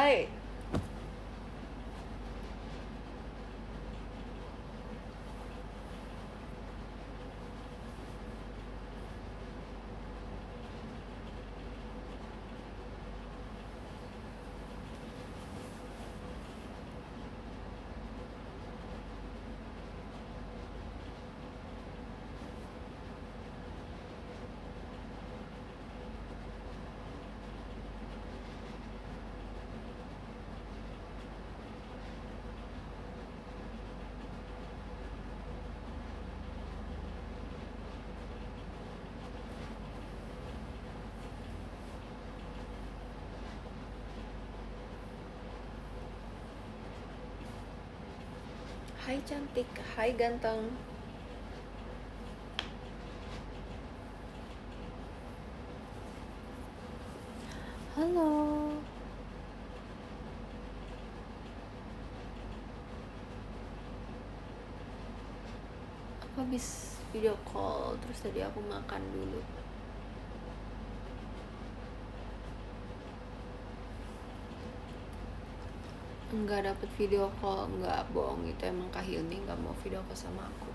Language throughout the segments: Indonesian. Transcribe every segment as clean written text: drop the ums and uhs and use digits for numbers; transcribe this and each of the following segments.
Hai. Hai cantik, hai ganteng. Halo. Aku habis video call, terus tadi aku makan dulu. Enggak dapet video call, enggak, bohong, itu emang Kak Hilmi enggak mau video call sama aku.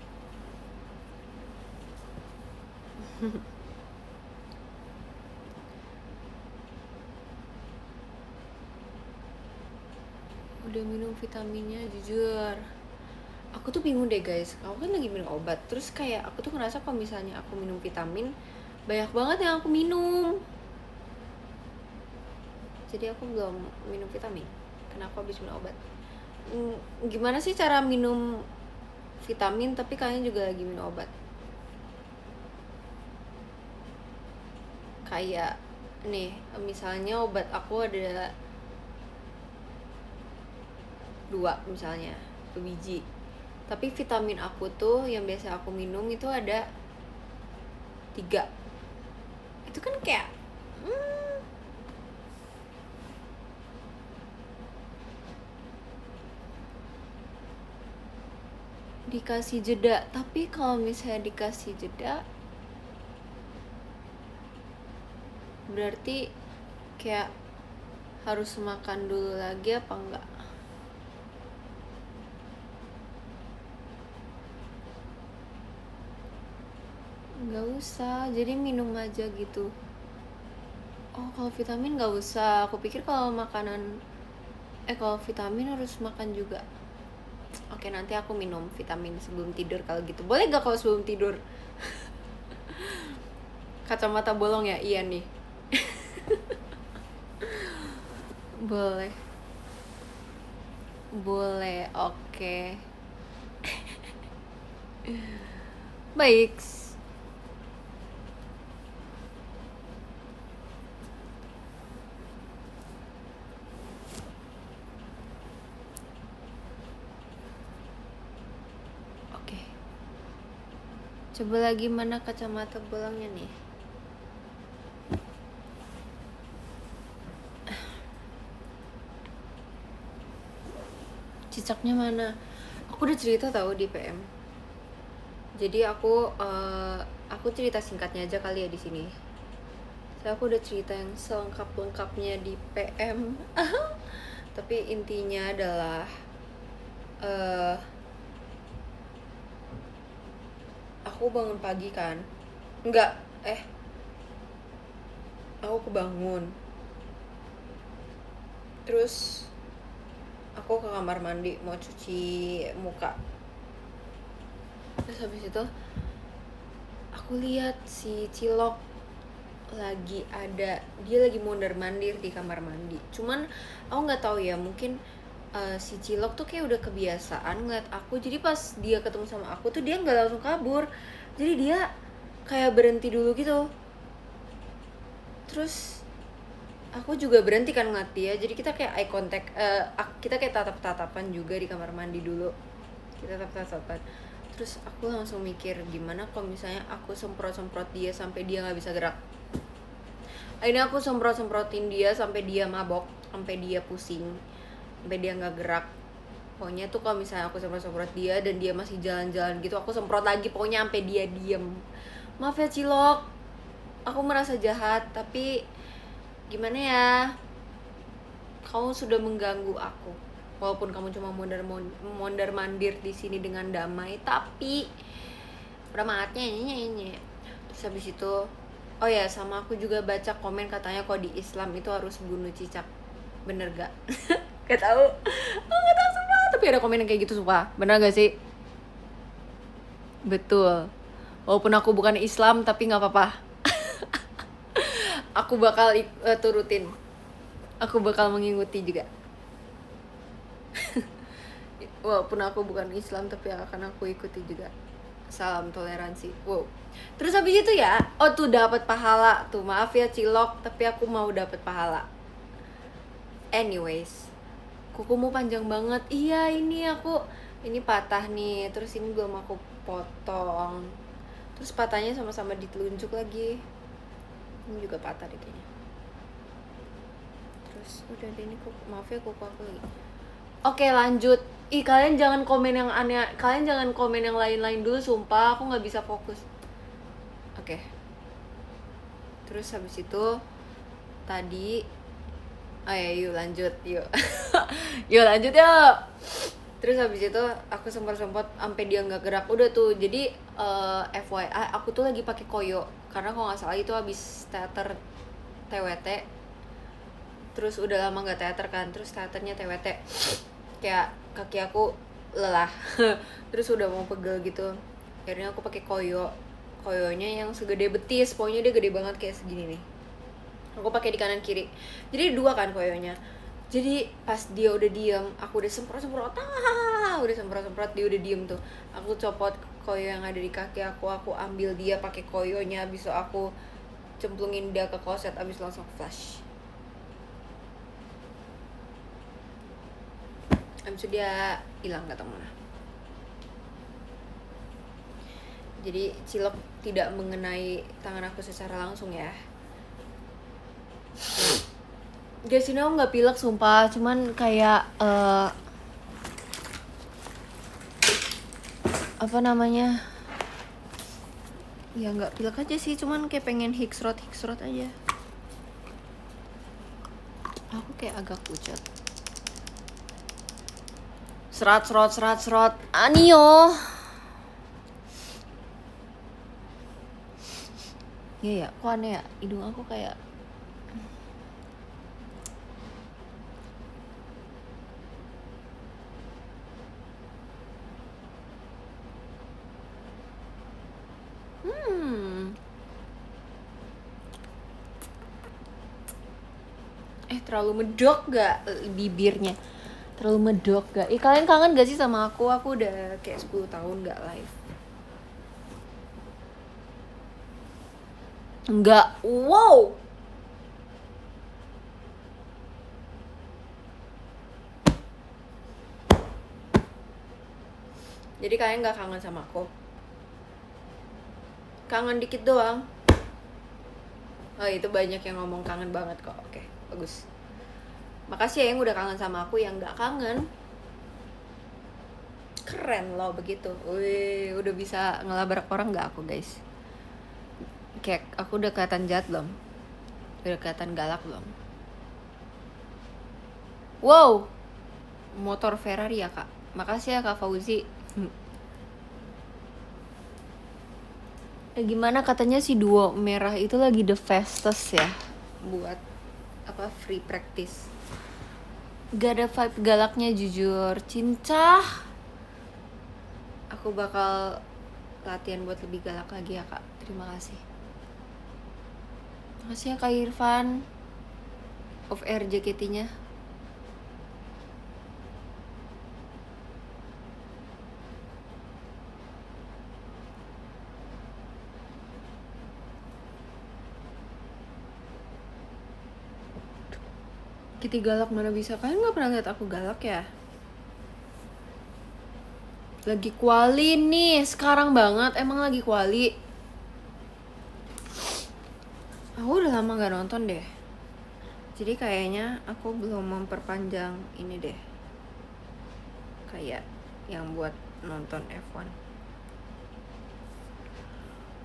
Udah minum vitaminnya, jujur aku tuh bingung deh guys, aku kan lagi minum obat, terus kayak aku tuh ngerasa kalau misalnya aku minum vitamin banyak banget yang aku minum, jadi aku belum minum vitamin karena aku habis minum obat. Gimana sih cara minum vitamin tapi kalian juga lagi minum obat? Kayak nih, misalnya obat aku ada 2 misalnya, 2 biji, tapi vitamin aku tuh yang biasa aku minum itu ada 3. Itu kan kayak dikasih jeda. Tapi kalau misalnya dikasih jeda berarti kayak harus makan dulu lagi apa enggak? Enggak usah, jadi minum aja gitu. Oh, kalau vitamin nggak usah. Aku pikir kalau makanan kalau vitamin harus makan juga. Oke, nanti aku minum vitamin sebelum tidur kalau gitu. Boleh gak kalau sebelum tidur? Kacamata bolong ya? Iya nih. Boleh. Boleh, oke. Baik. Oke. Coba lagi mana kacamata bolongnya nih? Cicaknya mana? Aku udah cerita tahu di PM. Jadi aku cerita singkatnya aja kali ya di sini. Saya aku udah cerita yang selengkap-lengkapnya di PM. Tapi intinya adalah aku bangun pagi kan. Enggak, aku kebangun. Terus aku ke kamar mandi mau cuci muka. Terus habis itu aku lihat si Cilok dia lagi mondar-mandir di kamar mandi. Cuman aku nggak tahu ya, mungkin si Cilok tuh kayak udah kebiasaan ngeliat aku, jadi pas dia ketemu sama aku tuh dia nggak langsung kabur, jadi dia kayak berhenti dulu gitu. Terus aku juga berhenti kan ngeliat dia, jadi kita kayak eye contact, kita kayak tatap-tatapan juga di kamar mandi dulu, kita tatap-tatapan. Terus aku langsung mikir gimana kalau misalnya aku semprot-semprot dia sampai dia nggak bisa gerak. Akhirnya aku semprotin dia sampai dia mabok, sampai dia pusing, sampai dia nggak gerak. Pokoknya tuh kalau misalnya aku semprot dia dan dia masih jalan-jalan gitu, aku semprot lagi pokoknya sampai dia diem. Maaf ya Cilok, aku merasa jahat, tapi gimana ya, Kamu sudah mengganggu aku. Walaupun kamu cuma mondar-mandir di sini dengan damai, tapi permaatnya ini. Terus habis itu, oh ya, sama aku juga baca komen katanya kalau di Islam itu harus bunuh cicak. Bener gak? Gak tahu. Oh, gak tahu sumpah. Tapi ada komen yang kayak gitu sumpah. Bener gak sih? Betul. Walaupun aku bukan Islam tapi nggak apa-apa. Aku bakal turutin. Aku bakal mengikuti juga. Walaupun aku bukan Islam tapi akan aku ikuti juga. Salam toleransi. Wow. Terus habis itu ya, oh tuh dapat pahala tuh. Maaf ya Cilok, tapi aku mau dapat pahala. Anyways, kukumu panjang banget. Iya, ini patah nih. Terus ini belum aku potong. Terus patahnya sama-sama ditelunjuk lagi. Ini juga patah deh kayaknya. Terus udah deh, ini maaf ya kuku aku lagi. Oke, lanjut. Ih, kalian jangan komen yang aneh. Kalian jangan komen yang lain-lain dulu, sumpah aku nggak bisa fokus. Oke. Terus habis itu tadi, oh ya, yuk lanjut, yuk. Yuk lanjut yuk. Terus habis itu aku sempat sampai dia nggak gerak. Udah tuh, jadi FYI aku tuh lagi pakai koyo karena kalau nggak salah itu habis teater TWT. Terus udah lama nggak teater kan, terus teaternya TWT. Kayak kaki aku lelah. Terus udah mau pegel gitu. Akhirnya aku pakai koyonya yang segede betis, pokoknya dia gede banget kayak segini nih. Aku pakai di kanan kiri, jadi 2 kan koyonya. Jadi pas dia udah diem, aku udah semprot dia udah diem tuh. Aku copot koyo yang ada di kaki aku ambil dia pakai koyonya, habis itu aku cemplungin dia ke kloset, habis langsung flash. Habis itu dia hilang gak tau mana. Jadi Cilok tidak mengenai tangan aku secara langsung ya. Guys, ini aku gak pilek sumpah, cuman kayak apa namanya, ya gak pilek aja sih, cuman kayak pengen hiksrot aja. Aku kayak agak pucat. Serot Anio. Iya ya, kok aneh ya, hidung aku kayak terlalu medok gak bibirnya? Terlalu medok gak? Kalian kangen gak sih sama aku? Aku udah kayak 10 tahun gak live. Enggak, wow. Jadi kalian gak kangen sama aku? Kangen dikit doang. Oh, itu banyak yang ngomong kangen banget kok. Oke, bagus. Makasih ya yang udah kangen sama aku, yang gak kangen. Keren loh begitu. Wih, udah bisa ngelabrak orang gak aku, guys? Kayak aku udah kelihatan jahat belum? Udah kelihatan galak belum? Wow, motor Ferrari ya kak. Makasih ya kak Fauzi. Gimana katanya si duo merah itu lagi the fastest ya, buat apa free practice. Gak ada vibe galaknya jujur, cincah. Aku bakal latihan buat lebih galak lagi ya kak. Terima kasih. Makasih ya kak Irfan. Off air JKT-nya. Kitty galak mana bisa? Kalian gak pernah lihat aku galak ya? Lagi kuali nih, sekarang banget. Emang lagi kuali. Aku udah lama gak nonton deh. Jadi kayaknya aku belum memperpanjang ini deh. Kayak yang buat nonton F1.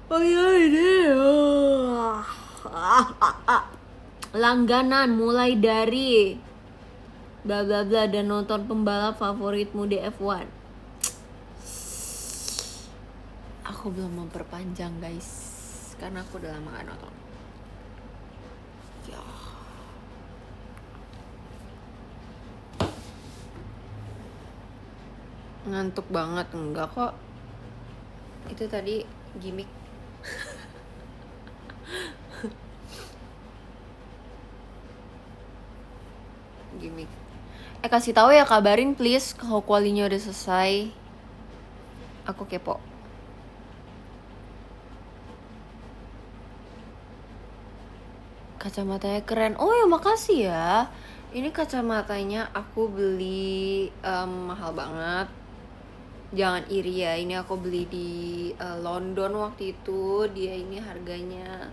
Oh iya ini. Langganan mulai dari bla bla bla, dan nonton pembalap favoritmu di F1. Aku belum memperpanjang guys, karena aku udah lama gak nonton. Ya. Ngantuk banget, enggak kok. Itu tadi gimmick. Gimmick. Kasih tahu ya, kabarin please kalau kualinya udah selesai. Aku kepo. Kacamatanya keren. Oh ya, makasih ya. Ini kacamatanya aku beli mahal banget. Jangan iri ya, ini aku beli di London waktu itu. Dia ini harganya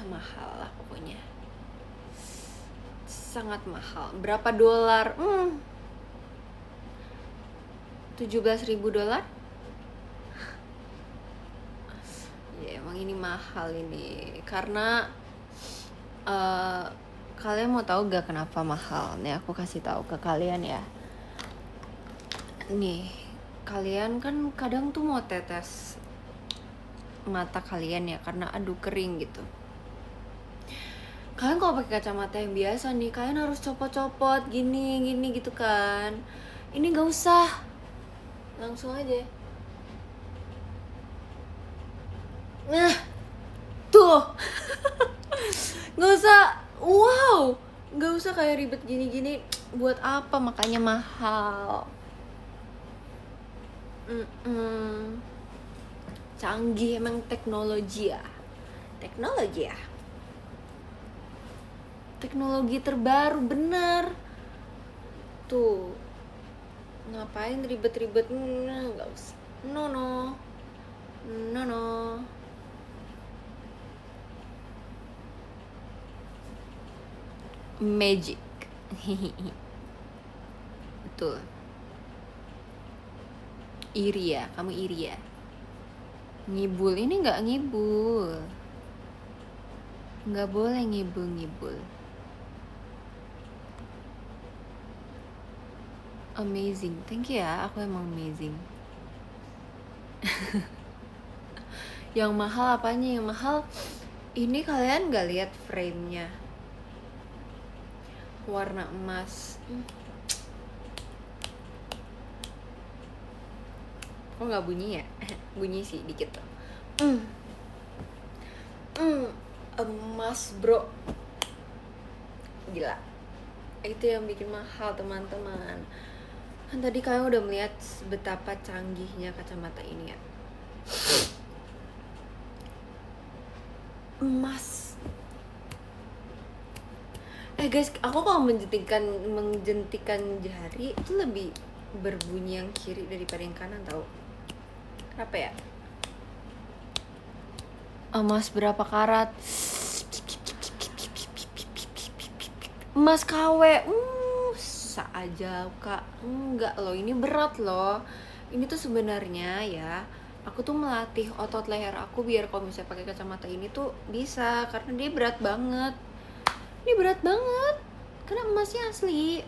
mahal lah pokoknya. Sangat mahal. Berapa dolar? $17.000. Ya emang ini mahal ini, karena kalian mau tahu gak kenapa mahal? Nih aku kasih tahu ke kalian ya. Nih, kalian kan kadang tuh mau tetes mata kalian ya, karena aduh kering gitu. Kalian kalau pakai kacamata yang biasa nih, kalian harus copot-copot gini gitu kan. Ini gak usah, langsung aja. Nah, tuh. Gak usah, wow, gak usah kayak ribet gini-gini. Buat apa? Makanya mahal. Canggih emang teknologi ya. Teknologi terbaru, bener. Tuh, ngapain ribet-ribet? Gak usah. No. Magic. Betul. Iri ya, kamu iri ya. Ngibul, ini gak ngibul. Gak boleh ngibul. Amazing, thank you ya, aku emang amazing. Yang mahal apanya? Yang mahal ini, kalian gak lihat frame-nya warna emas. Kok gak bunyi ya? Bunyi sih dikit tuh. Emas bro, gila. Itu yang bikin mahal teman-teman. Kan tadi kalian udah melihat betapa canggihnya kacamata ini ya. Emas. Guys, aku kalau menjentikan jari itu lebih berbunyi yang kiri daripada yang kanan, tau? Kenapa ya? Emas berapa karat? Emas KW. Aja kak. Enggak loh, ini berat loh. Ini tuh sebenarnya ya, aku tuh melatih otot leher aku biar kalau misalnya pakai kacamata ini tuh bisa, karena dia berat banget. Ini berat banget karena emasnya asli.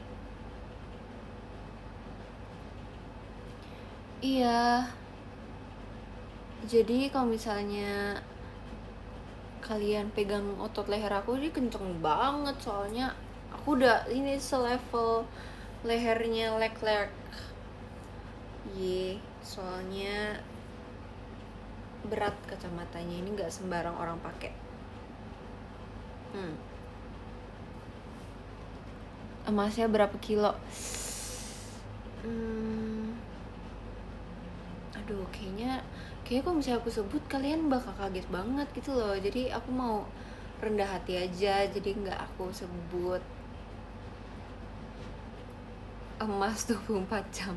Iya. Jadi kalau misalnya kalian pegang otot leher aku, ini kenceng banget soalnya aku udah ini selevel lehernya Leclerc. Soalnya berat kacamatanya ini, nggak sembarang orang pakai. Emasnya berapa kilo? Aduh, kayaknya kalau misalnya aku sebut kalian bakal kaget banget gitu loh. Jadi aku mau rendah hati aja, jadi nggak aku sebut. Emas 24 jam.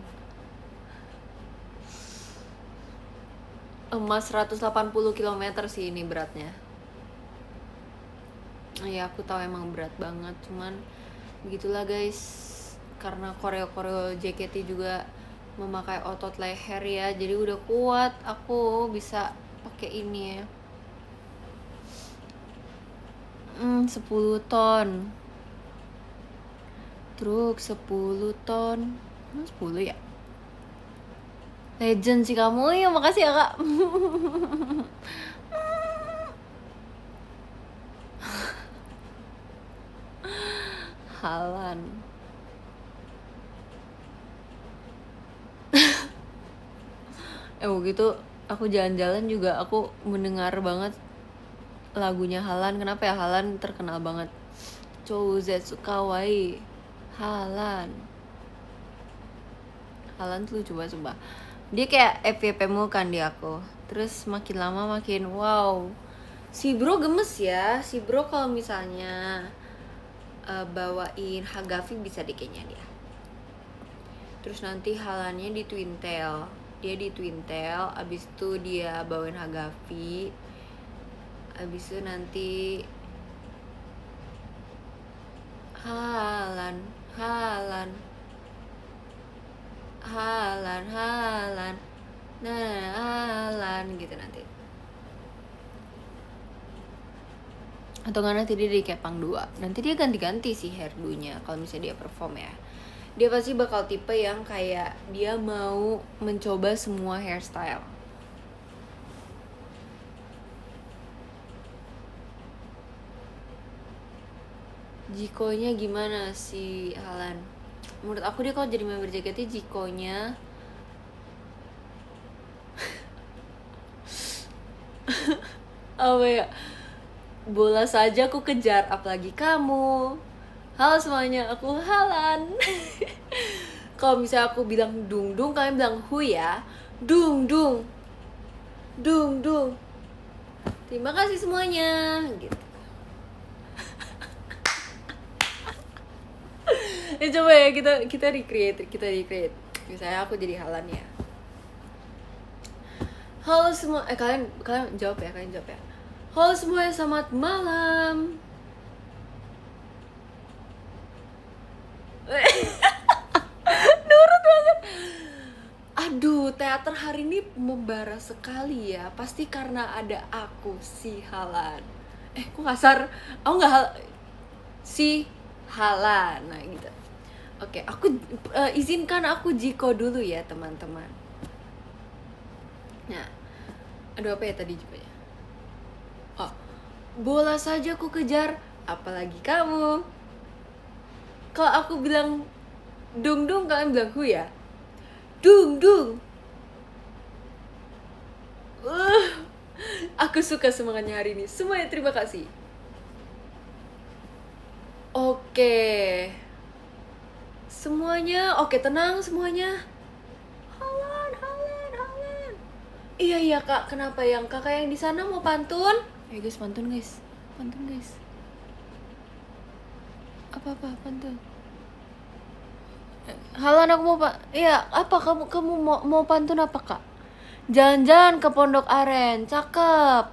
Emas 180 km sih ini beratnya. Ya aku tahu emang berat banget, cuman begitulah guys. Karena koreo JKT juga memakai otot leher ya, jadi udah kuat aku bisa pakai ini ya. 10 ton truk 10 ton 10 ya. Legend sih kamu ya, makasih ya kak. Halan. Begitu aku jalan-jalan juga aku mendengar banget lagunya Halan. Kenapa ya Halan terkenal banget? Chouzetsu kawaii Halan. Halan tuh lucu banget sumpah. Dia kayak FYP-mu kan di aku. Terus makin lama makin wow. Si bro gemes ya. Si bro kalau misalnya bawain Hagafi bisa deh kayaknya dia. Terus nanti Halannya di Twintail. Dia di Twintail, abis itu dia bawain Hagafi. Abis itu nanti Halan nah Halan gitu nanti. Atau nggak nanti dia di Kepang 2. Nanti dia ganti-ganti sih hairdo-nya kalau misalnya dia perform ya. Dia pasti bakal tipe yang kayak dia mau mencoba semua hairstyle. Jikonya gimana si Halan? Menurut aku dia kalau jadi member JKT Jikonya apa ya? Bola saja aku kejar, apalagi kamu. Halo semuanya, aku Halan. Kalau misalnya aku bilang dung dung, kalian bilang hu ya. Dung dung. Dung dung. Terima kasih semuanya gitu. Coba ya kita recreate. Misalnya aku jadi Halan ya. Halo semua, kalian jawab ya, Halo semuanya, selamat malam. Nurut banget. Aduh, teater hari ini membara sekali ya. Pasti karena ada aku, si Halan. Kok kasar? Aku nggak si Halan, nah gitu. Oke, aku izinkan aku Jiko dulu ya teman-teman. Nah, aduh apa ya tadi juga ya? Oh, bola saja ku kejar, apalagi kamu. Kalau aku bilang dung dung, kalian bilang hu ya. Dung dung. Aku suka semangatnya hari ini. Semuanya terima kasih. Oke. Semuanya, oke tenang semuanya. Halan. Iya kak, kenapa yang kakak yang di sana mau pantun? Ayo guys, pantun guys. Apa pantun? Halan aku mau iya apa kamu mau pantun apa kak? Jalan-jalan ke Pondok Aren, cakep.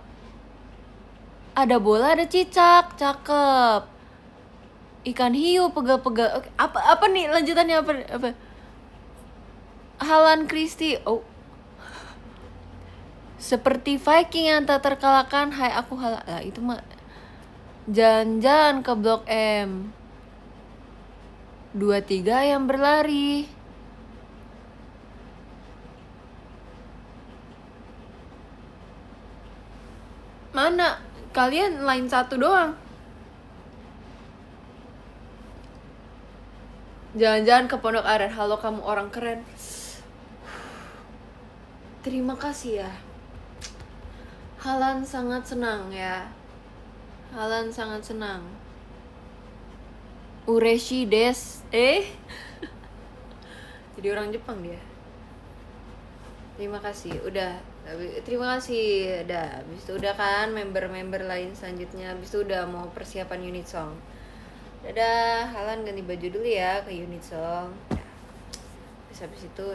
Ada bola, ada cicak, cakep. Ikan hiu pegal-pegal. Oke, apa nih lanjutannya apa? Halan Kristi. Oh. Seperti Viking yang tak terkalahkan, hai aku Halan. Lah itu mah jalan-jalan ke Blok M. 23 yang berlari. Mana? Kalian line 1 doang. Jalan-jalan ke Pondok Aren. Halo kamu orang keren. Terima kasih ya. Halan sangat senang ya. Ureshi des. Jadi orang Jepang dia. Terima kasih. Udah. Terima kasih. Habis itu udah kan member-member lain selanjutnya. Habis itu udah mau persiapan unit song. Dadah, Halan ganti baju dulu ya ke unit song. Terus habis itu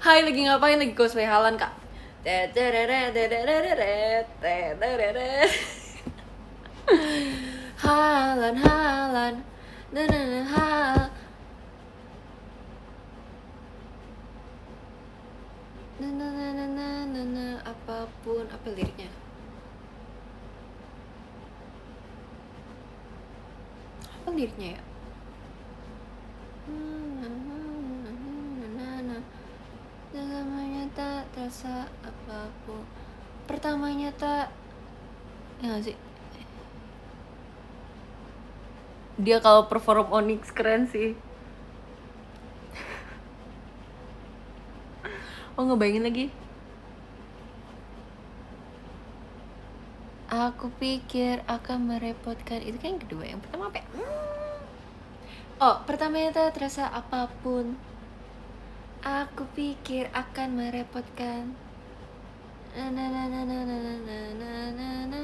Hai, lagi ngapain? Lagi cosplay Halan kak. Halan na na na ha. Na na na na na na na, apapun. Apa liriknya? Apa liriknya ya? Selamanya tak terasa apapun. Pertamanya tak, ya gak sih? Dia kalau perform Onyx keren sih. Oh, ngebayangin lagi. Aku pikir akan merepotkan. Itu kan yang kedua. Yang pertama apa ya? Oh, pertamanya tak terasa apapun. Aku pikir akan merepotkan. Na na na na na na na na na na.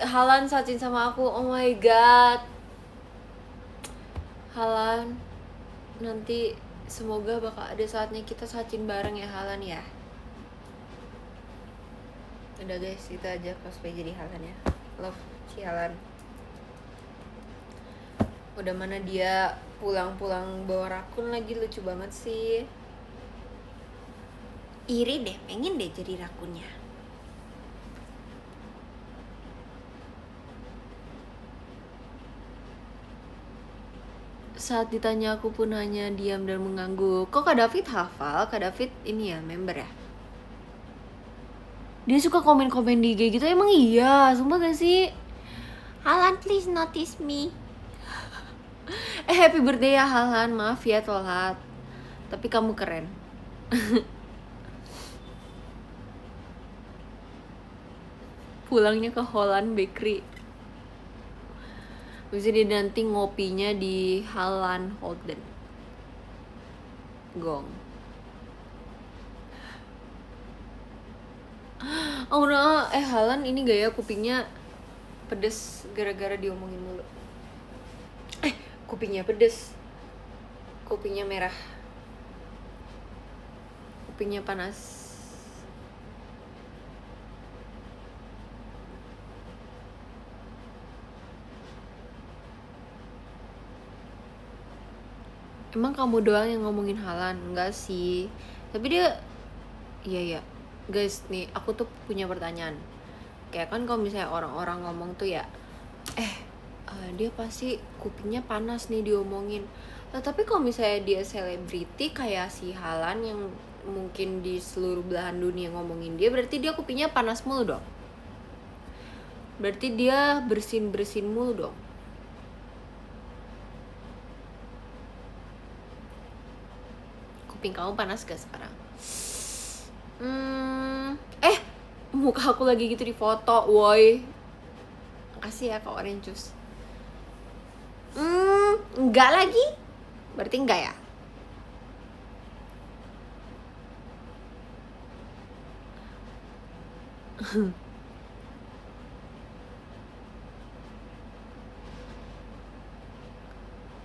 Halan sacin sama aku. Oh my god. Halan, nanti semoga bakal ada saatnya kita sacin bareng ya Halan ya. Udah guys, itu aja cosplay jadi Halan ya. Love si Halan. Udah mana dia pulang-pulang bawa rakun lagi, lucu banget sih. Iri deh, pengen deh jadi rakunnya. Saat ditanya aku pun hanya diam dan mengangguk. Kok Kak David hafal? Kak David ini ya member ya? Dia suka komen-komen di IG gitu, emang iya? Sumpah gak sih? Halan please notice me. Happy birthday ya Halan, maaf ya telat. Tapi kamu keren. Pulangnya ke Holland Bakery. Bisa dia nanti ngopinya di Halan Holden. Gong. Oh no, Halan ini gaya kupingnya pedes gara-gara diomongin mulu. Kupingnya pedes. Kupingnya merah. Kupingnya panas. Emang kamu doang yang ngomongin Halan? Enggak sih. Tapi dia, iya. Guys, nih aku tuh punya pertanyaan. Kayak kan kalau misalnya orang-orang ngomong tuh ya, dia pasti kupingnya panas nih diomongin. Nah, tapi kalau misalnya dia selebriti kayak si Halan yang mungkin di seluruh belahan dunia ngomongin dia, berarti dia kupingnya panas mulu dong. Berarti dia bersin-bersin mulu dong. Kuping kamu panas gak sekarang? Muka aku lagi gitu di foto, woi. Makasih ya Kak Orange Juice. Enggak lagi? Berarti enggak ya?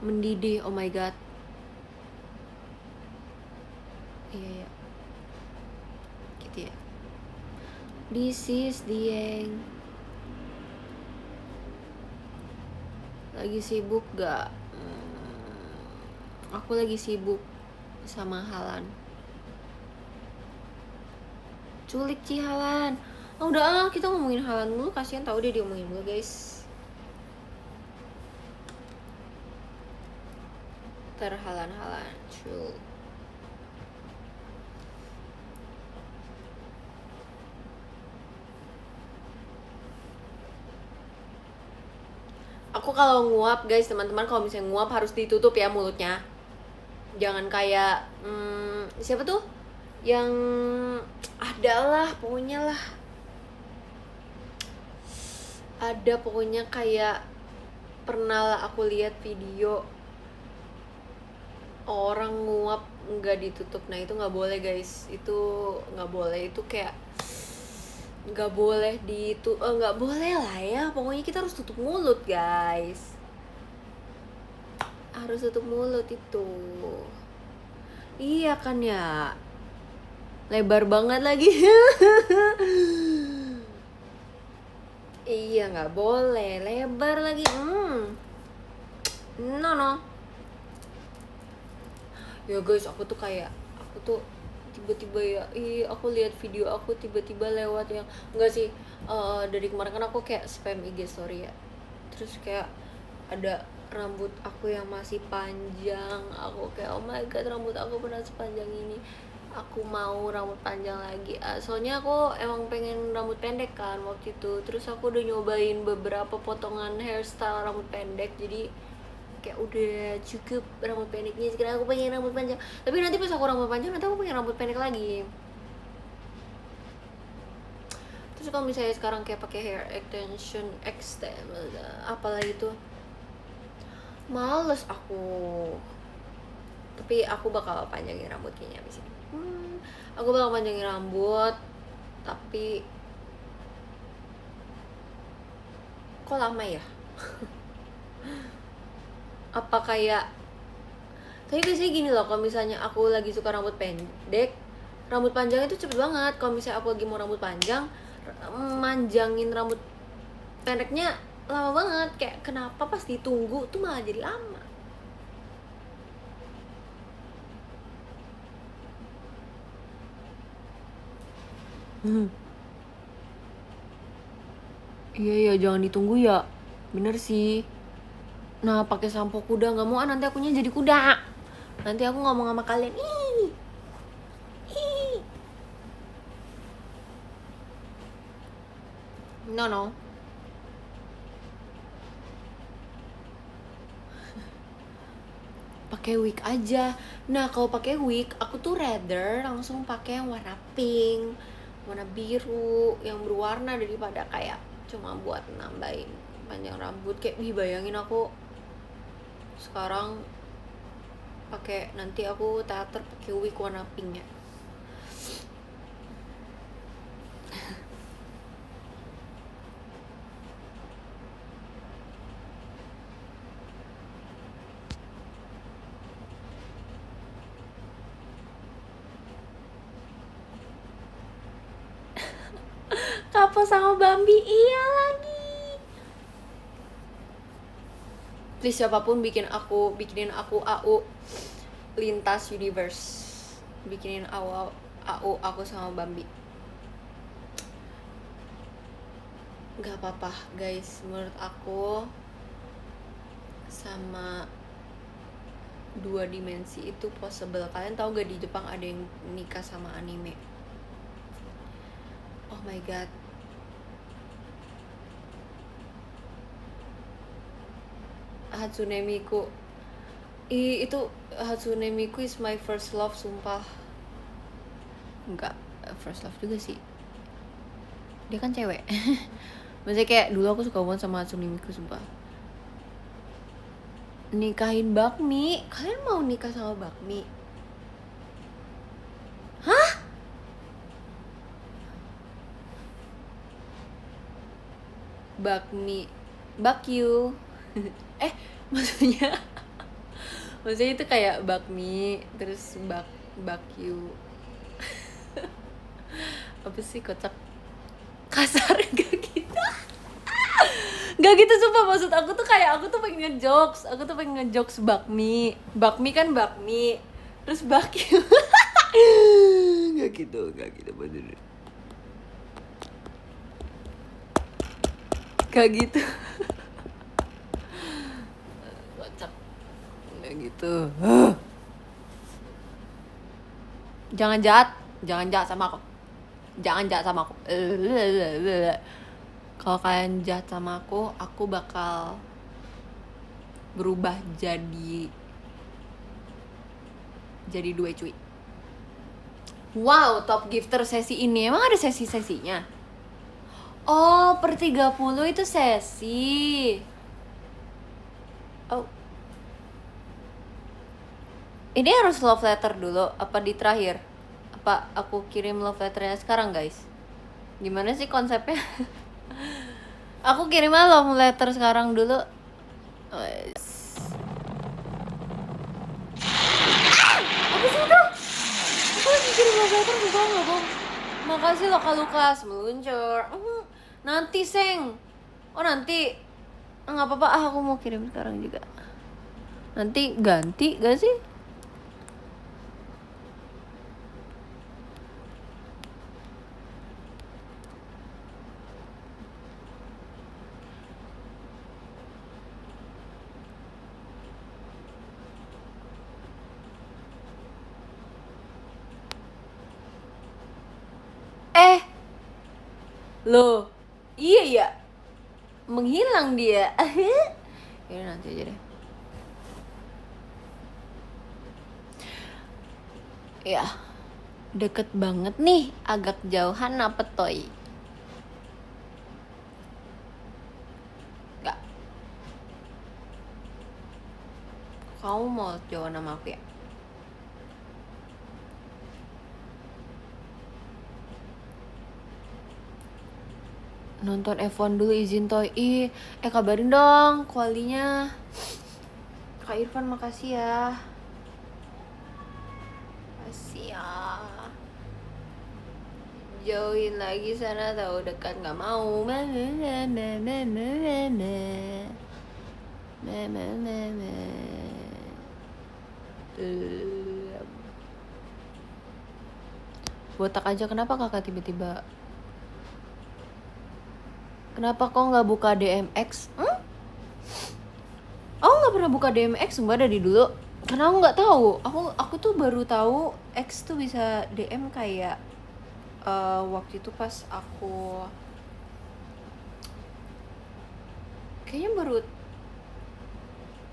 Mendidih, oh my god. Iya. Gitu ya. This is the end. Lagi sibuk gak? Aku lagi sibuk sama Halan. Culik Ci Halan. Oh udah kita ngomongin Halan dulu, kasihan tahu dia diomongin dulu guys. Terhalan-halan, cuy. Aku kalau nguap guys, teman-teman kalau misalnya nguap harus ditutup ya mulutnya. Jangan kayak siapa tuh? Yang adalah pokoknya lah. Ada pokoknya kayak pernah lah aku lihat video orang nguap nggak ditutup. Nah itu nggak boleh guys, itu nggak boleh, itu kayak nggak boleh nggak boleh lah ya, pokoknya kita harus tutup mulut guys, harus tutup mulut itu. Iya kan ya, lebar banget lagi. Iya nggak boleh lebar lagi. no. Ya guys, aku tuh tiba-tiba ya, aku lihat video aku tiba-tiba lewat yang enggak sih, dari kemarin kan aku kayak spam IG story ya, terus kayak ada rambut aku yang masih panjang, aku kayak oh my god, rambut aku pernah sepanjang ini, aku mau rambut panjang lagi. Soalnya aku emang pengen rambut pendek kan waktu itu, terus aku udah nyobain beberapa potongan hairstyle rambut pendek, jadi kayak udah cukup rambut pendeknya, sekarang aku pengen rambut panjang. Tapi nanti pas aku rambut panjang, nanti aku pengen rambut pendek lagi. Terus kalau misalnya sekarang kayak pakai hair extension apalagi itu, males aku. Tapi aku bakal panjangin rambut kayaknya abis ini. Aku bakal panjangin rambut, tapi kok lama ya? Apa kayak, tapi biasanya gini loh, kalau misalnya aku lagi suka rambut pendek, rambut panjang itu cepet banget. Kalau misalnya aku lagi mau rambut panjang, manjangin rambut pendeknya lama banget. Kayak kenapa pas ditunggu tuh malah jadi lama. Iya jangan ditunggu ya, bener sih. Nah pakai sampo kuda nggak mau, nanti akunya jadi kuda. Nanti aku ngomong sama kalian, ih. No. Pakai wig aja. Nah kalau pakai wig, aku tuh rather langsung pakai yang warna pink, warna biru, yang berwarna, daripada kayak cuma buat nambahin panjang rambut. Kayak bayangin aku sekarang pakai, nanti aku teater pakai wig warna pink ya. Kapo sama Bambi, iya lagi. Please siapapun bikinin aku AU lintas universe, bikinin AU aku sama Bambi. Gak apa-apa guys, menurut aku sama 2 dimensi itu possible. Kalian tahu gak di Jepang ada yang nikah sama anime? Oh my god. Hatsune Miku. Itu Hatsune Miku is my first love, sumpah. Enggak, first love juga sih. Dia kan cewek. Maksudnya kayak dulu aku suka banget sama Hatsune Miku, sumpah. Nikahin Bakmi. Kalian mau nikah sama Bakmi? Hah? Bakmi, Bakyu. Maksudnya itu kayak bakmi terus bakyu. Apa sih, kocak, kasar. Gak gitu sumpah, maksud aku tuh kayak aku tuh pengen ngejokes bakmi kan bakmi terus bakyu. Gak gitu bener, gak gitu. Gitu. Jangan jahat sama aku. Kalau kalian jahat sama aku bakal berubah jadi 2 cuy. Wow, top gifter sesi ini emang ada sesi-sesinya? Oh, per 30 itu sesi. Oh, ini harus love letter dulu apa di terakhir? Apa aku kirim love letternya sekarang guys? Gimana sih konsepnya? Aku kirimnya love letter sekarang dulu. Apa sih itu? Aku lagi kirim love letter juga nggak bang? Makasih loh Kak Lukas, meluncur. Nanti seng. Oh nanti. Nggak apa-apa, aku mau kirim sekarang juga. Nanti ganti gak sih? Loh, iya ya, menghilang dia. Ya nanti aja deh. Ya, deket banget nih, agak jauhan apa toy? Gak. Kamu mau jauhan sama aku ya? Nonton F1 dulu izin toy. Kabarin dong kualinya. Kak Irfan makasih ya. Makasih ya. Jauhin lagi sana, tahu dekat nggak mau. Botak aja, kenapa kakak tiba-tiba? Kenapa kok nggak buka DMX? Aku nggak pernah buka DMX, sumpah dari dulu. Karena aku nggak tahu. Aku tuh baru tahu X tuh bisa DM kayak waktu itu pas aku kayaknya baru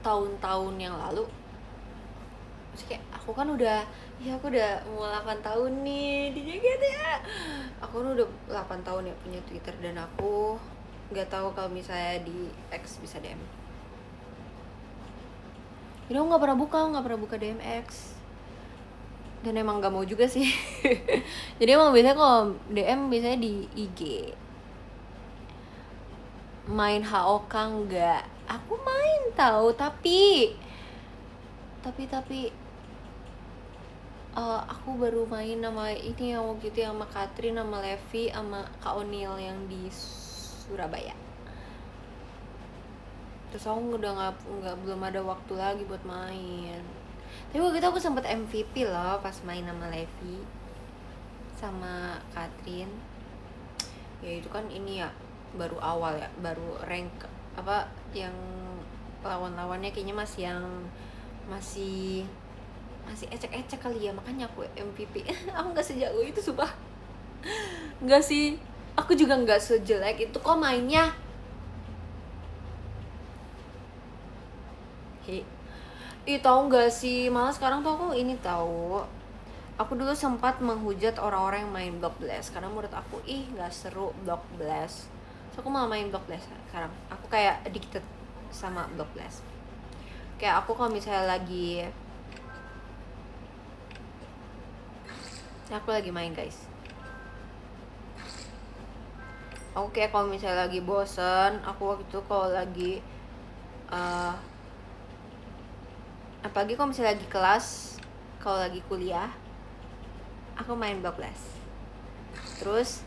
tahun-tahun yang lalu. Terus kayak aku udah mau 8 tahun nih di JKT ya. Aku udah 8 tahun ya punya Twitter dan aku nggak tahu kalau misalnya di X bisa DM. Jadi aku nggak pernah buka DMX. Dan emang nggak mau juga sih. Jadi emang biasanya kalau DM biasanya di IG. Main HOK nggak? Aku main tahu, tapi aku baru main sama ini yang waktu itu yang sama Katrin, sama Levi, sama Kak Onil yang di Surabaya. Terus aku udah belum ada waktu lagi buat main. Tapi waktu itu aku sempet MVP loh pas main sama Levi sama Katrin. Ya itu kan ini ya baru awal ya, baru rank apa yang lawan-lawannya kayaknya masih ecek-ecek kali ya, makanya aku MVP. Aku nggak sejago itu sumpah. Nggak sih, aku juga nggak sejelek itu kok mainnya. Tahu nggak sih, malah sekarang tuh aku ini tahu. Aku dulu sempat menghujat orang-orang yang main Block Blast karena menurut aku nggak seru Block Blast. So aku malah main Block Blast sekarang. Aku kayak addicted sama Block Blast. Kayak aku kalau misalnya lagi main guys. Aku kayak kalau misalnya lagi bosen, aku waktu itu kalau lagi apalagi kalau misalnya lagi kelas, kalau lagi kuliah, aku main Block Blast. Terus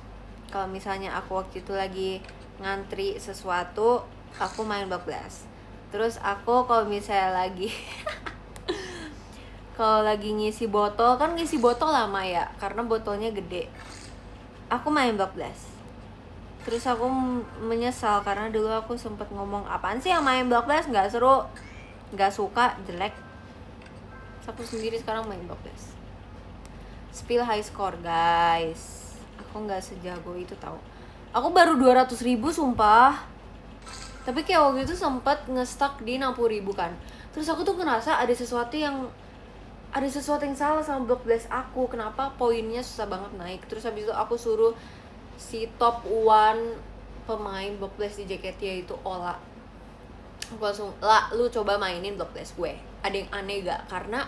kalau misalnya aku waktu itu lagi ngantri sesuatu, aku main Block Blast. Terus aku kalau misalnya lagi kalau lagi ngisi botol, kan ngisi botol lama ya karena botolnya gede, aku main Block Blast. Terus aku menyesal karena dulu aku sempet ngomong, apaan sih yang main Block Blast, nggak seru, nggak suka, jelek. Terus aku sendiri sekarang main Block Blast. Spill high score guys, aku nggak sejago itu tahu. Aku baru 200.000 sumpah. Tapi kayak waktu itu sempat nge-stuck di 60.000 kan. Terus aku tuh ngerasa ada sesuatu yang salah sama Block Blast aku. Kenapa poinnya susah banget naik. Terus habis itu aku suruh si top 1 pemain Block Blast di JKT yaitu Ola. Aku langsung, lu coba mainin Block Blast gue. Ada yang aneh gak? Karena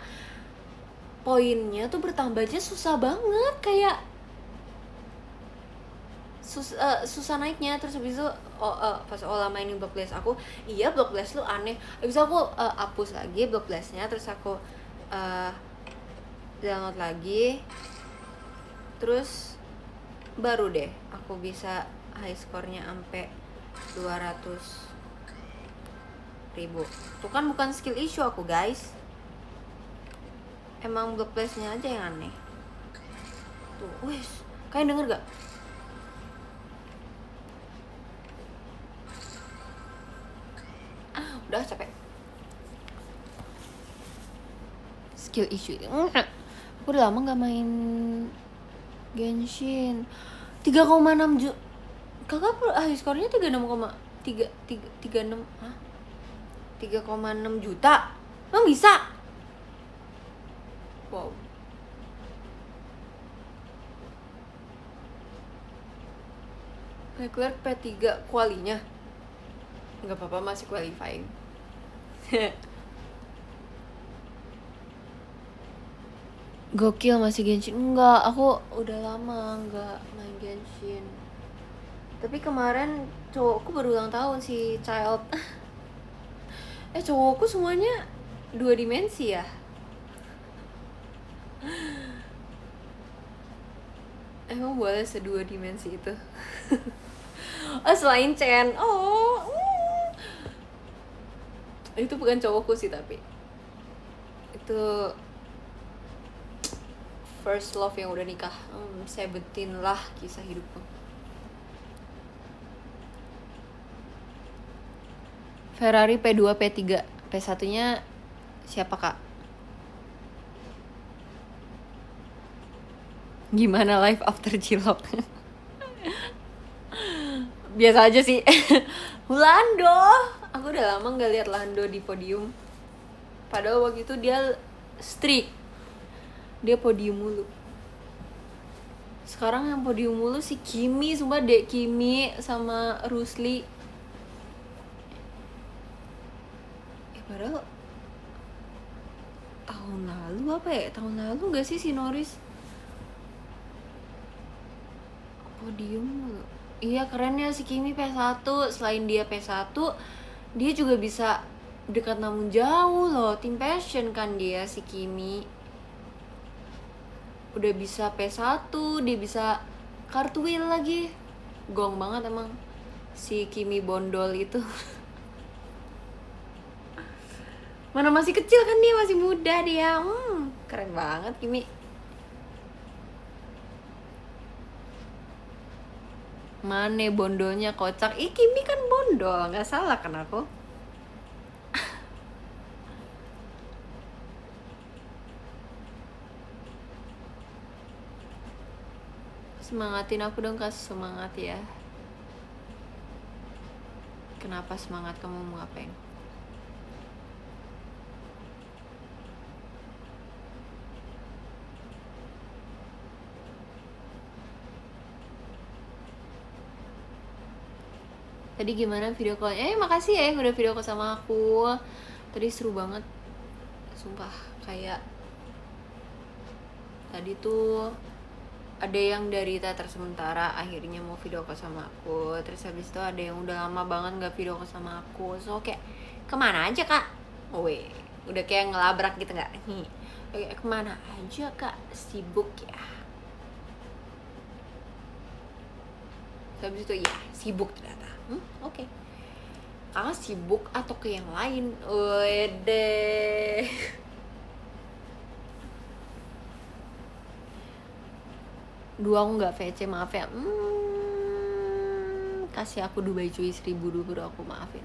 poinnya tuh bertambahnya susah banget, kayak susah naiknya. Terus habis itu pas Ola mainin Block Blast aku, Block Blast lu aneh. Habis itu aku hapus lagi Block Blastnya, terus aku download lagi, terus baru deh aku bisa high score-nya sampai 200. ribu. Itu kan bukan skill issue aku guys, emang block place nya aja yang aneh. Tuh, wes, kalian denger gak? Udah capek. Skill issue. Aku udah lama gak main Genshin. 3,6 juta. Kakak high score-nya 36,36. Hah? 3,6 juta. Emang bisa? Wow. Leclerc P3 kualinya. Enggak apa-apa, masih qualifying. Gokil masih Genshin. Enggak, aku udah lama enggak main Genshin. Tapi kemarin cowokku baru ulang tahun si Child. Cowokku semuanya 2 dimensi ya. Emang boleh se-2 dimensi itu? Selain Chen. Itu bukan cowokku sih, tapi itu first love yang udah nikah. 17 lah kisah hidupku. Ferrari P2 P3 P1 nya siapa kak? Gimana life after Cilok? Biasa aja sih. Lando, aku udah lama nggak lihat Lando di podium. Padahal waktu itu dia streak, dia podium mulu. Sekarang yang podium mulu si Kimi, sumpah dek, Kimi sama Rusli. Padahal tahun lalu apa ya? Tahun lalu nggak sih si Norris podium mulu? Iya kerennya si Kimi P1. Selain dia P1, dia juga bisa dekat namun jauh loh. Tim Passion kan dia si Kimi. Udah bisa P1, dia bisa cartwheel lagi. Gong banget emang si Kimi Bondol itu. Mana masih kecil kan dia, masih muda dia. Keren banget Kimi. Mana bondolnya kocak. Kimi kan bondol, nggak salah kan aku. Semangatin aku dong, kasih semangat ya. Kenapa semangat, kamu mau ngapain? Tadi gimana video call? Makasih ya yang udah video call sama aku. Tadi seru banget. Sumpah, kayak tadi tuh ada yang dari teater sementara akhirnya mau video call sama aku. Terus habis itu ada yang udah lama banget gak video call sama aku. So kayak, kemana aja kak? Udah kayak ngelabrak gitu gak? Kemana aja kak? Sibuk ya? Habis itu ya sibuk ternyata. Oke. Kakak sibuk atau ke yang lain? Wede. Dua aku nggak VC, maaf ya. Kasih aku Dubai Cuy 1000 dulu, aku maafin.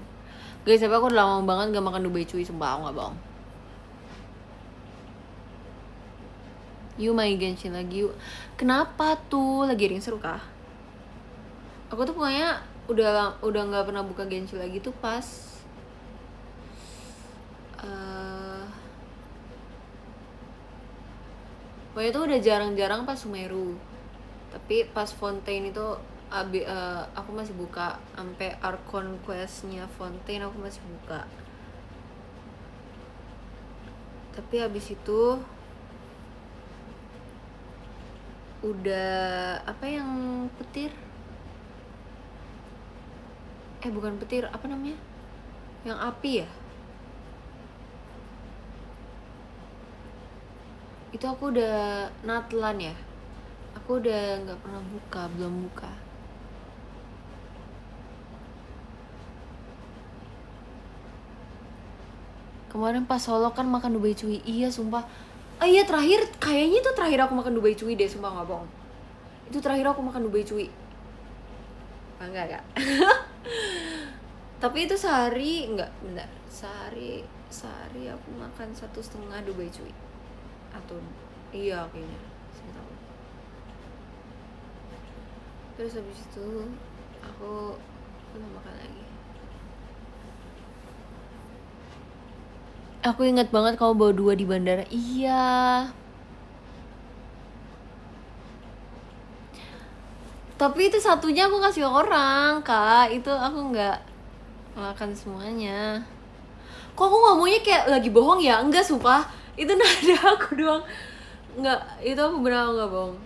Guys, tapi aku udah lama banget gak makan Dubai Cuy, sumpah aku gak bohong. Yuk main Genshin lagi yuk. Kenapa tuh? Lagi ring seru kah? Aku tuh pokoknya udah nggak pernah buka Genshin lagi tuh pas pokoknya tuh udah jarang-jarang pas Sumeru. Tapi pas Fontaine itu aku masih buka. Sampai Archon Quest-nya Fontaine aku masih buka. Tapi habis itu udah apa yang petir? Bukan petir, apa namanya? Yang api ya? Itu aku udah Natlan ya. Aku udah nggak pernah buka, belum buka. Kemarin pas Solo kan makan Dubai Cuy. Iya sumpah. Iya kayaknya itu terakhir aku makan Dubai Cuy deh, sumpah nggak bohong. Itu terakhir aku makan Dubai Cuy. Enggak kak. Tapi itu sehari enggak, bentar. Sehari aku makan 1,5 Dubai Cuy. Atau iya kayaknya. Saya tahu. Terus habis itu aku belum makan lagi. Aku ingat banget kamu bawa 2 di bandara. Iya. Tapi itu satunya aku kasih orang, Kak. Itu aku nggak makan semuanya. Kok aku ngomongnya kayak lagi bohong ya? Enggak, sumpah. Itu nada aku doang. Enggak, itu aku benar nggak bohong.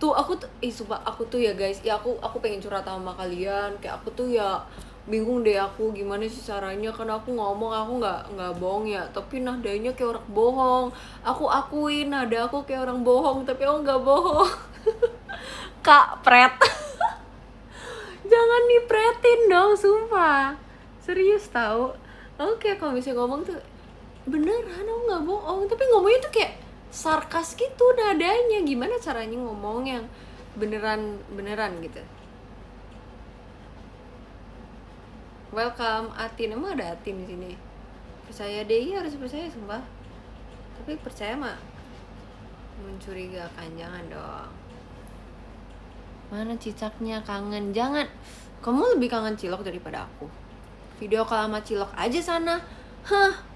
Tuh aku tuh, sumpah aku tuh ya guys. Ya aku pengen curhat sama kalian. Kayak aku tuh ya bingung deh aku gimana sih caranya, karena aku ngomong aku nggak bohong ya, tapi nadanya kayak orang bohong. Aku akuin nada aku kayak orang bohong, tapi aku nggak bohong. Kak Pret. Jangan dipretin dong, sumpah. Serius tau. Aku kayak kalau misalnya ngomong tuh beneran aku nggak bohong, tapi ngomongnya tuh kayak sarkas gitu nadanya. Gimana caranya ngomong yang beneran gitu. Welcome Atin, emang ada Atin di sini? Percaya deh, iya harus percaya sumpah. Tapi percaya mah mencurigakan, jangan dong. Mana cicaknya, kangen. Jangan, kamu lebih kangen Cilok daripada aku. Video call sama Cilok aja sana. Hah.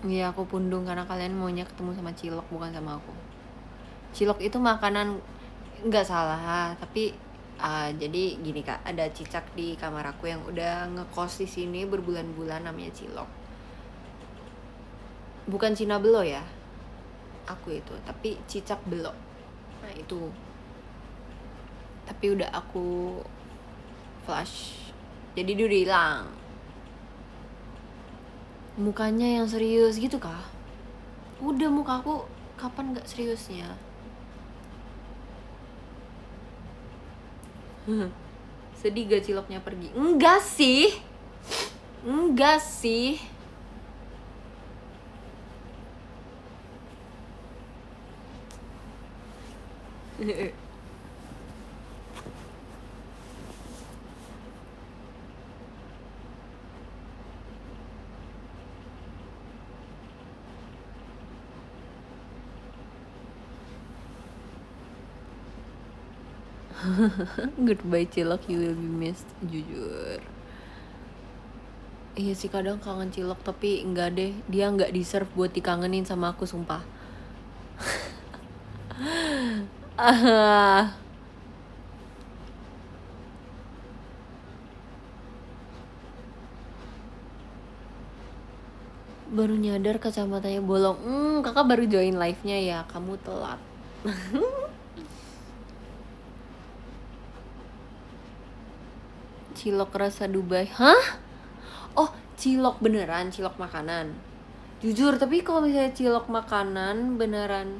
Iya aku pundung karena kalian maunya ketemu sama Cilok bukan sama aku. Cilok itu makanan nggak salah, tapi jadi gini kak, ada cicak di kamar aku yang udah ngekos di sini berbulan-bulan, namanya Cilok. Bukan Cina Belo ya, aku itu, tapi cicak belo. Nah itu. Tapi udah aku flash, jadi dia udah hilang. Mukanya yang serius gitu kah? Udah, muka aku kapan gak seriusnya? Sedih gak Ciloknya pergi? Enggak sih. Goodbye Cilok, you will be missed. Jujur. Iya sih kadang kangen Cilok, tapi enggak deh, dia nggak deserve buat dikangenin sama aku sumpah. Baru nyadar kacamatanya bolong. Kakak baru join live-nya ya, kamu telat. Cilok rasa Dubai. Hah? Oh, cilok beneran, cilok makanan. Jujur, tapi kalau misalnya cilok makanan beneran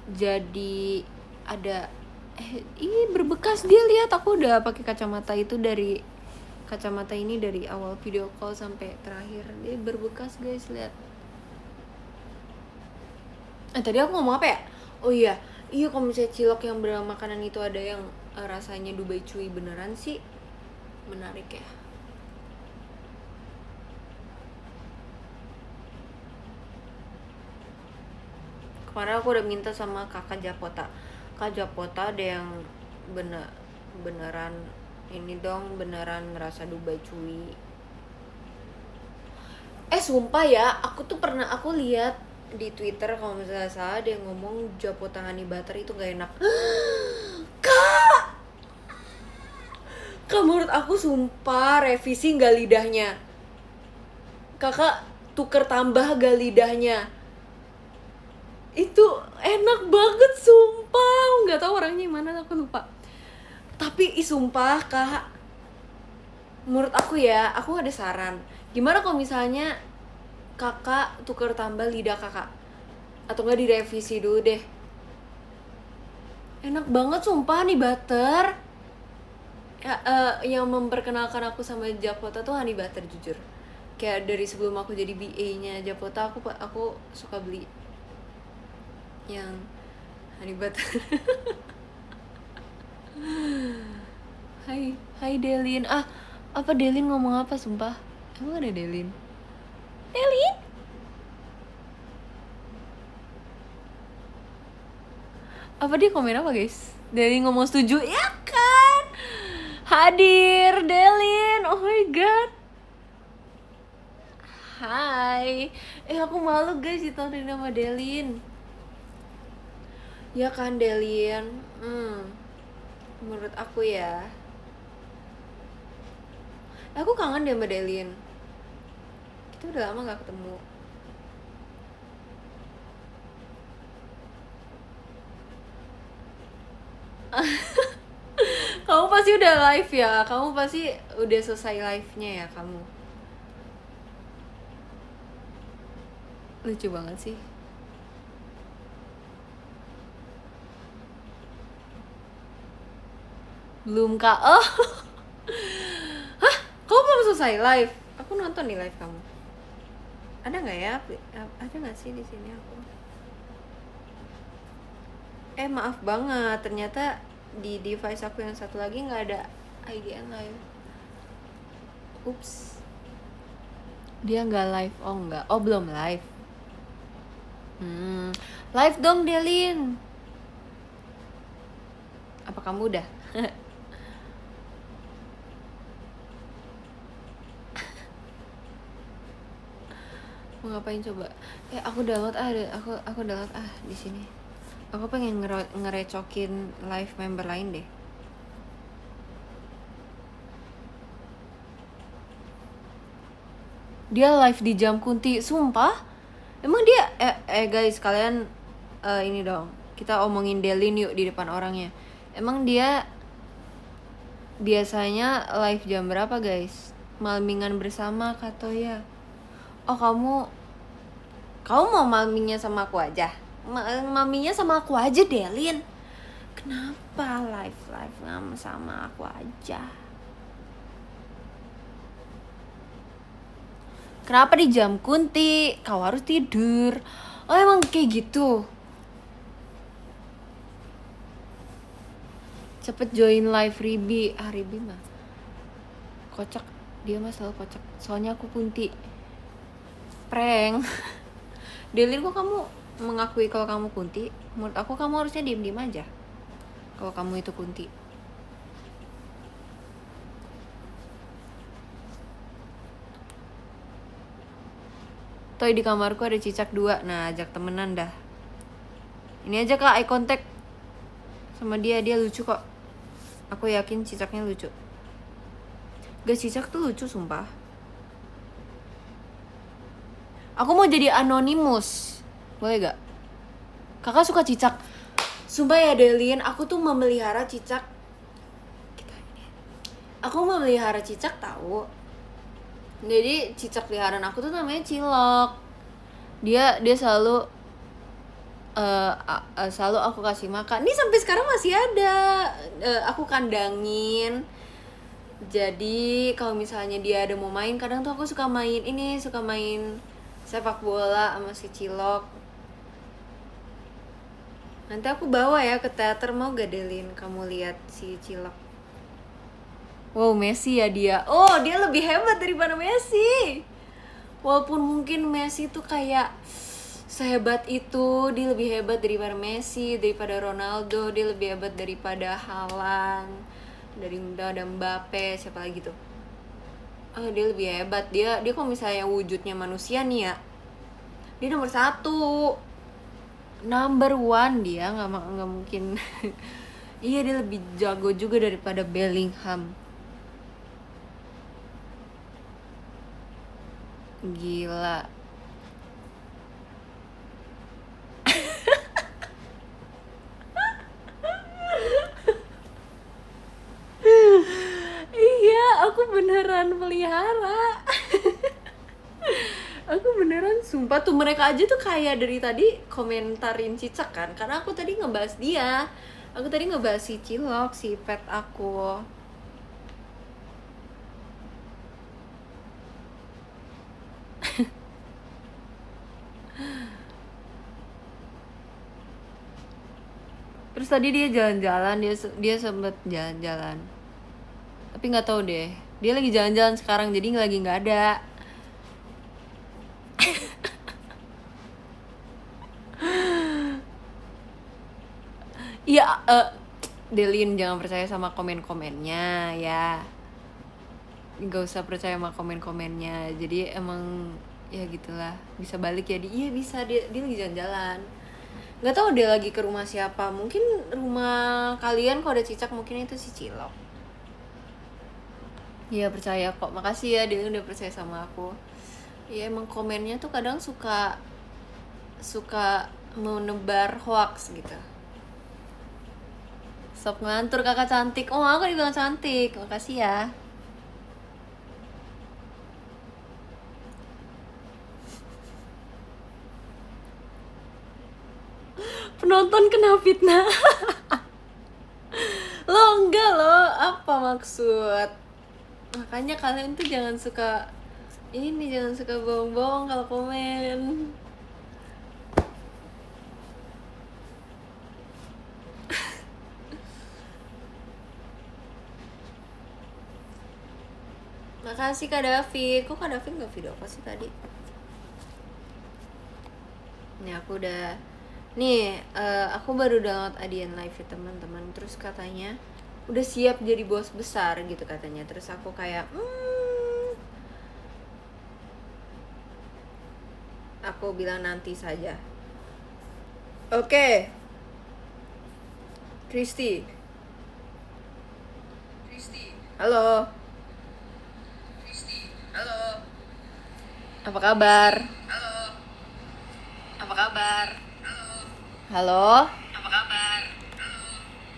jadi ada ini berbekas, dia lihat aku udah pakai kacamata itu dari kacamata ini dari awal video call sampai terakhir, dia berbekas guys, lihat. Tadi aku ngomong apa ya? Oh iya kalau misalnya cilok yang beneran makanan itu ada yang rasanya Dubai Cuy beneran sih menarik ya. Kemarin aku udah minta sama kakak Japota, Kak Japota ada yang beneran ini dong, beneran rasa Dubai Cuy. Sumpah ya, aku lihat di Twitter kalau misalnya salah ada yang ngomong Japota honey butter itu gak enak. Kak, menurut aku sumpah revisi gak lidahnya. Kakak tuker tambah gak lidahnya. Itu enak banget sumpah. Nggak tahu orangnya mana, aku lupa. Tapi sumpah kak, menurut aku ya, aku ada saran. Gimana kalau misalnya kakak tuker tambah lidah kakak? Atau nggak direvisi dulu deh. Enak banget sumpah Honey Butter. Ya, yang memperkenalkan aku sama Japota tuh Honey Butter jujur. Kayak dari sebelum aku jadi BA-nya Japota, aku suka beli yang Honey Butter. Hai Delin. Apa Delin ngomong apa sumpah? Emang ada Delin? Delin? Apa dia komen apa guys? Delin ngomong setuju ya kan? Hadir Delin. Oh my god. Hai. Aku malu guys ditonton sama Delin. Ya kan Delin. Menurut aku ya. Aku kangen deh sama Delin. Kita udah lama gak ketemu. Kamu pasti udah live ya. Kamu pasti udah selesai live-nya ya kamu. Lucu banget sih. Belum kak. Oh. Hah? Kamu belum selesai live? Aku nonton nih live kamu. Ada nggak ya? Ada nggak sih di sini aku? Maaf banget. Ternyata di device aku yang satu lagi nggak ada IGN live. Ups. Dia nggak live. Oh nggak. Oh belum live. Live dong Delin. Apa kamu udah? Mau ngapain coba? Aku download aku download di sini. Aku pengen ngerecokin live member lain deh. Dia live di jam Kunti, sumpah? Emang dia guys, kalian ini dong. Kita omongin Delin yuk di depan orangnya. Emang dia biasanya live jam berapa, guys? Malmingan bersama Katoya. Oh, kamu mau malmingnya sama aku aja? Maminya sama aku aja, Delin. Kenapa live ngam sama aku aja? Kenapa di jam Kunti? Kau harus tidur. Oh, emang kayak gitu? Cepet join live Ribi. Ribi mah kocak. Dia mah selalu kocak. Soalnya aku Kunti. Prank. Delin, kok kamu mengakui kalau kamu Kunti? Menurut aku kamu harusnya diem-diem aja kalau kamu itu Kunti. Toy di kamarku ada cicak 2. Nah, ajak temenan dah. Ini aja kak, eye contact sama dia lucu kok. Aku yakin cicaknya lucu. Guys, cicak tuh lucu sumpah. Aku mau jadi anonimus. Boleh gak? Kakak suka cicak. Sumpah ya Delin, aku tuh memelihara cicak. Aku memelihara cicak tahu. Jadi cicak peliharaan aku tuh namanya Cilok. Dia selalu selalu aku kasih makan. Nih sampai sekarang masih ada. Aku kandangin. Jadi kalau misalnya dia ada mau main, kadang tuh aku suka main sepak bola sama si Cilok. Nanti aku bawa ya ke teater, mau gak Delin? Kamu lihat si Cilok. Wow, Messi ya dia. Oh, dia lebih hebat daripada Messi. Walaupun mungkin Messi tuh kayak sehebat itu, dia lebih hebat daripada Messi, daripada Ronaldo, dia lebih hebat daripada Haaland, daripada Mbappe, siapa lagi tuh? Dia lebih hebat. Dia kalau misalnya wujudnya manusia nih ya, dia nomor 1, number 1 dia, nggak mungkin. Iya, dia lebih jago juga daripada Bellingham. Gila. Iya, aku beneran pelihara. Aku beneran Sumpah tuh mereka aja tuh kayak dari tadi komentarin Cicak kan, karena aku tadi ngebahas dia. Aku tadi ngebahas si Cilok, si pet aku. Terus tadi dia jalan-jalan, dia sempet jalan-jalan. Tapi nggak tahu deh, dia lagi jalan-jalan sekarang jadi lagi nggak ada. Iya, Delin jangan percaya sama komen-komennya ya. Nggak usah percaya sama komen-komennya. Jadi emang ya gitulah, bisa balik ya. Iya bisa, dia lagi jalan-jalan. Nggak tahu dia lagi ke rumah siapa. Mungkin rumah kalian kalau ada Cicak, mungkin itu si Cilok. Iya percaya kok, makasih ya dia udah percaya sama aku. Ya emang komennya tuh kadang suka menebar hoax gitu. Stop ngantur kakak cantik. Oh aku dibilang cantik, makasih ya. Penonton kena fitnah. Lo enggak lo, apa maksud? Makanya kalian tuh jangan suka bohong-bohong kalau komen. Makasih Kak David. Kok Kak David nggak video apa sih tadi? Nih aku udah aku baru download Adian Live ya teman-teman. Terus katanya udah siap jadi bos besar gitu katanya. Terus aku kayak aku bilang nanti saja. Oke. Kristi. Halo. Halo. Apa kabar? Halo. Apa kabar? Halo. Apa kabar?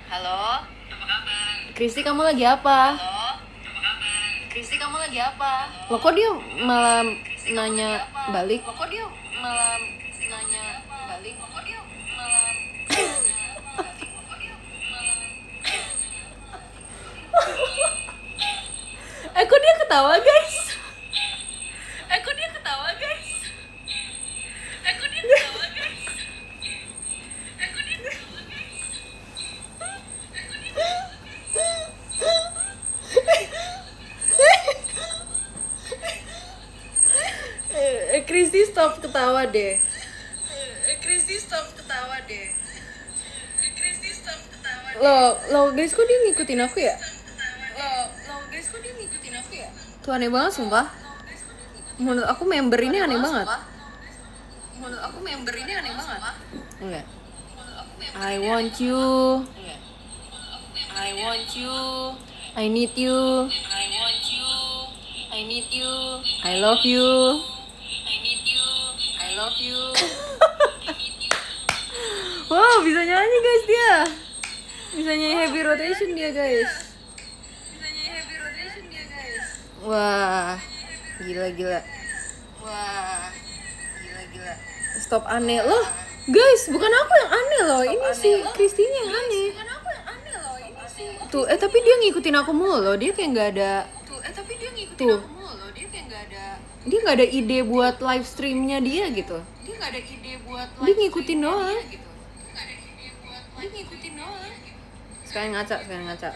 Halo. Apa kabar? Kristi kamu lagi apa? Halo. Apa kabar? Kristi kamu lagi apa? Loh kok dia malah nanya balik? Loh kok dia malah nanya balik? Loh kok dia malah nanya balik? Kok dia ketawa guys? Kok dia ketawa guys? Kok dia ketawa guys? Kok dia ketawa guys? Kristi stop ketawa deh. Kristi stop ketawa deh. Kristi stop ketawa deh. Lo guys kok dia ngikutin aku ya? Lo guys kok dia ngikutin aku ya? Tuh aneh banget sumpah. Menurut aku member ini aneh banget. Menurut aku member ini aneh banget. Enggak. I want you. I want you. I need you. I want you. I need you. I love you. I need you. I love you. Wow, bisa nyanyi guys dia. Bisa nyanyi heavy rotation dia guys. Wah, gila. Wah, gila. Stop aneh loh, guys. Bukan aku yang aneh loh. Ini si Kristinya yang aneh. Tuh, tapi dia ngikutin aku mulu loh. Dia kayak nggak ada. Tuh. Dia nggak ada ide buat live streamnya dia gitu. Dia ngikutin doang. Sekarang ngaca.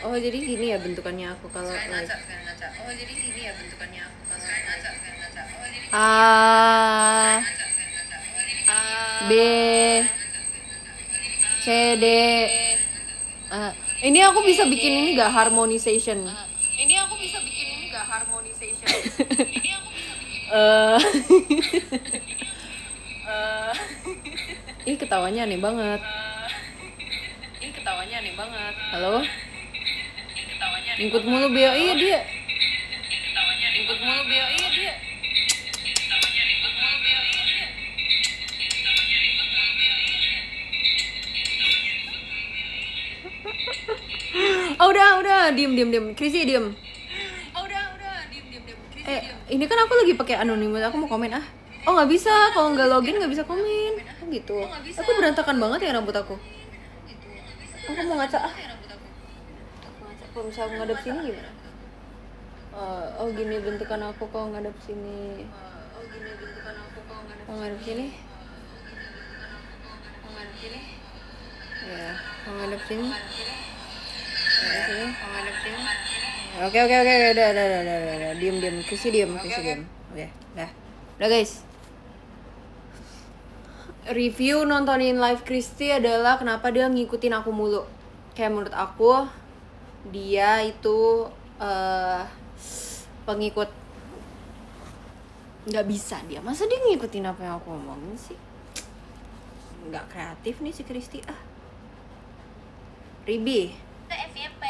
Oh jadi gini ya bentukannya aku kalau live. A B C D. Ini aku bisa bikin ini gak harmonization? Ih ketawanya aneh banget. Halo? Ngikut mulu Beo. Iya dia. Oh udah, diem. Krisi diem. Ini kan aku lagi pakai anonymous, aku mau komen ah. Oh nggak bisa, kalau nggak login nggak bisa komen. Oh gitu. Aku berantakan banget ya rambut aku. Aku mau ngaca ah. Kalau misalnya aku ngadep sini gimana? Oh gini bentukan aku kalau ngadep sini. Kalau ngadep sini. Ya, kalau ngadep sini. Ngadep sini. Oke, udah. Diam. Kisi diam. Oke, udah guys. Review nontonin live Kristi adalah kenapa dia ngikutin aku mulu. Kayak menurut aku dia itu pengikut. Nggak bisa dia. Masa dia ngikutin apa yang aku ngomongin sih? Nggak kreatif nih si Kristi ah. Ribi. FYP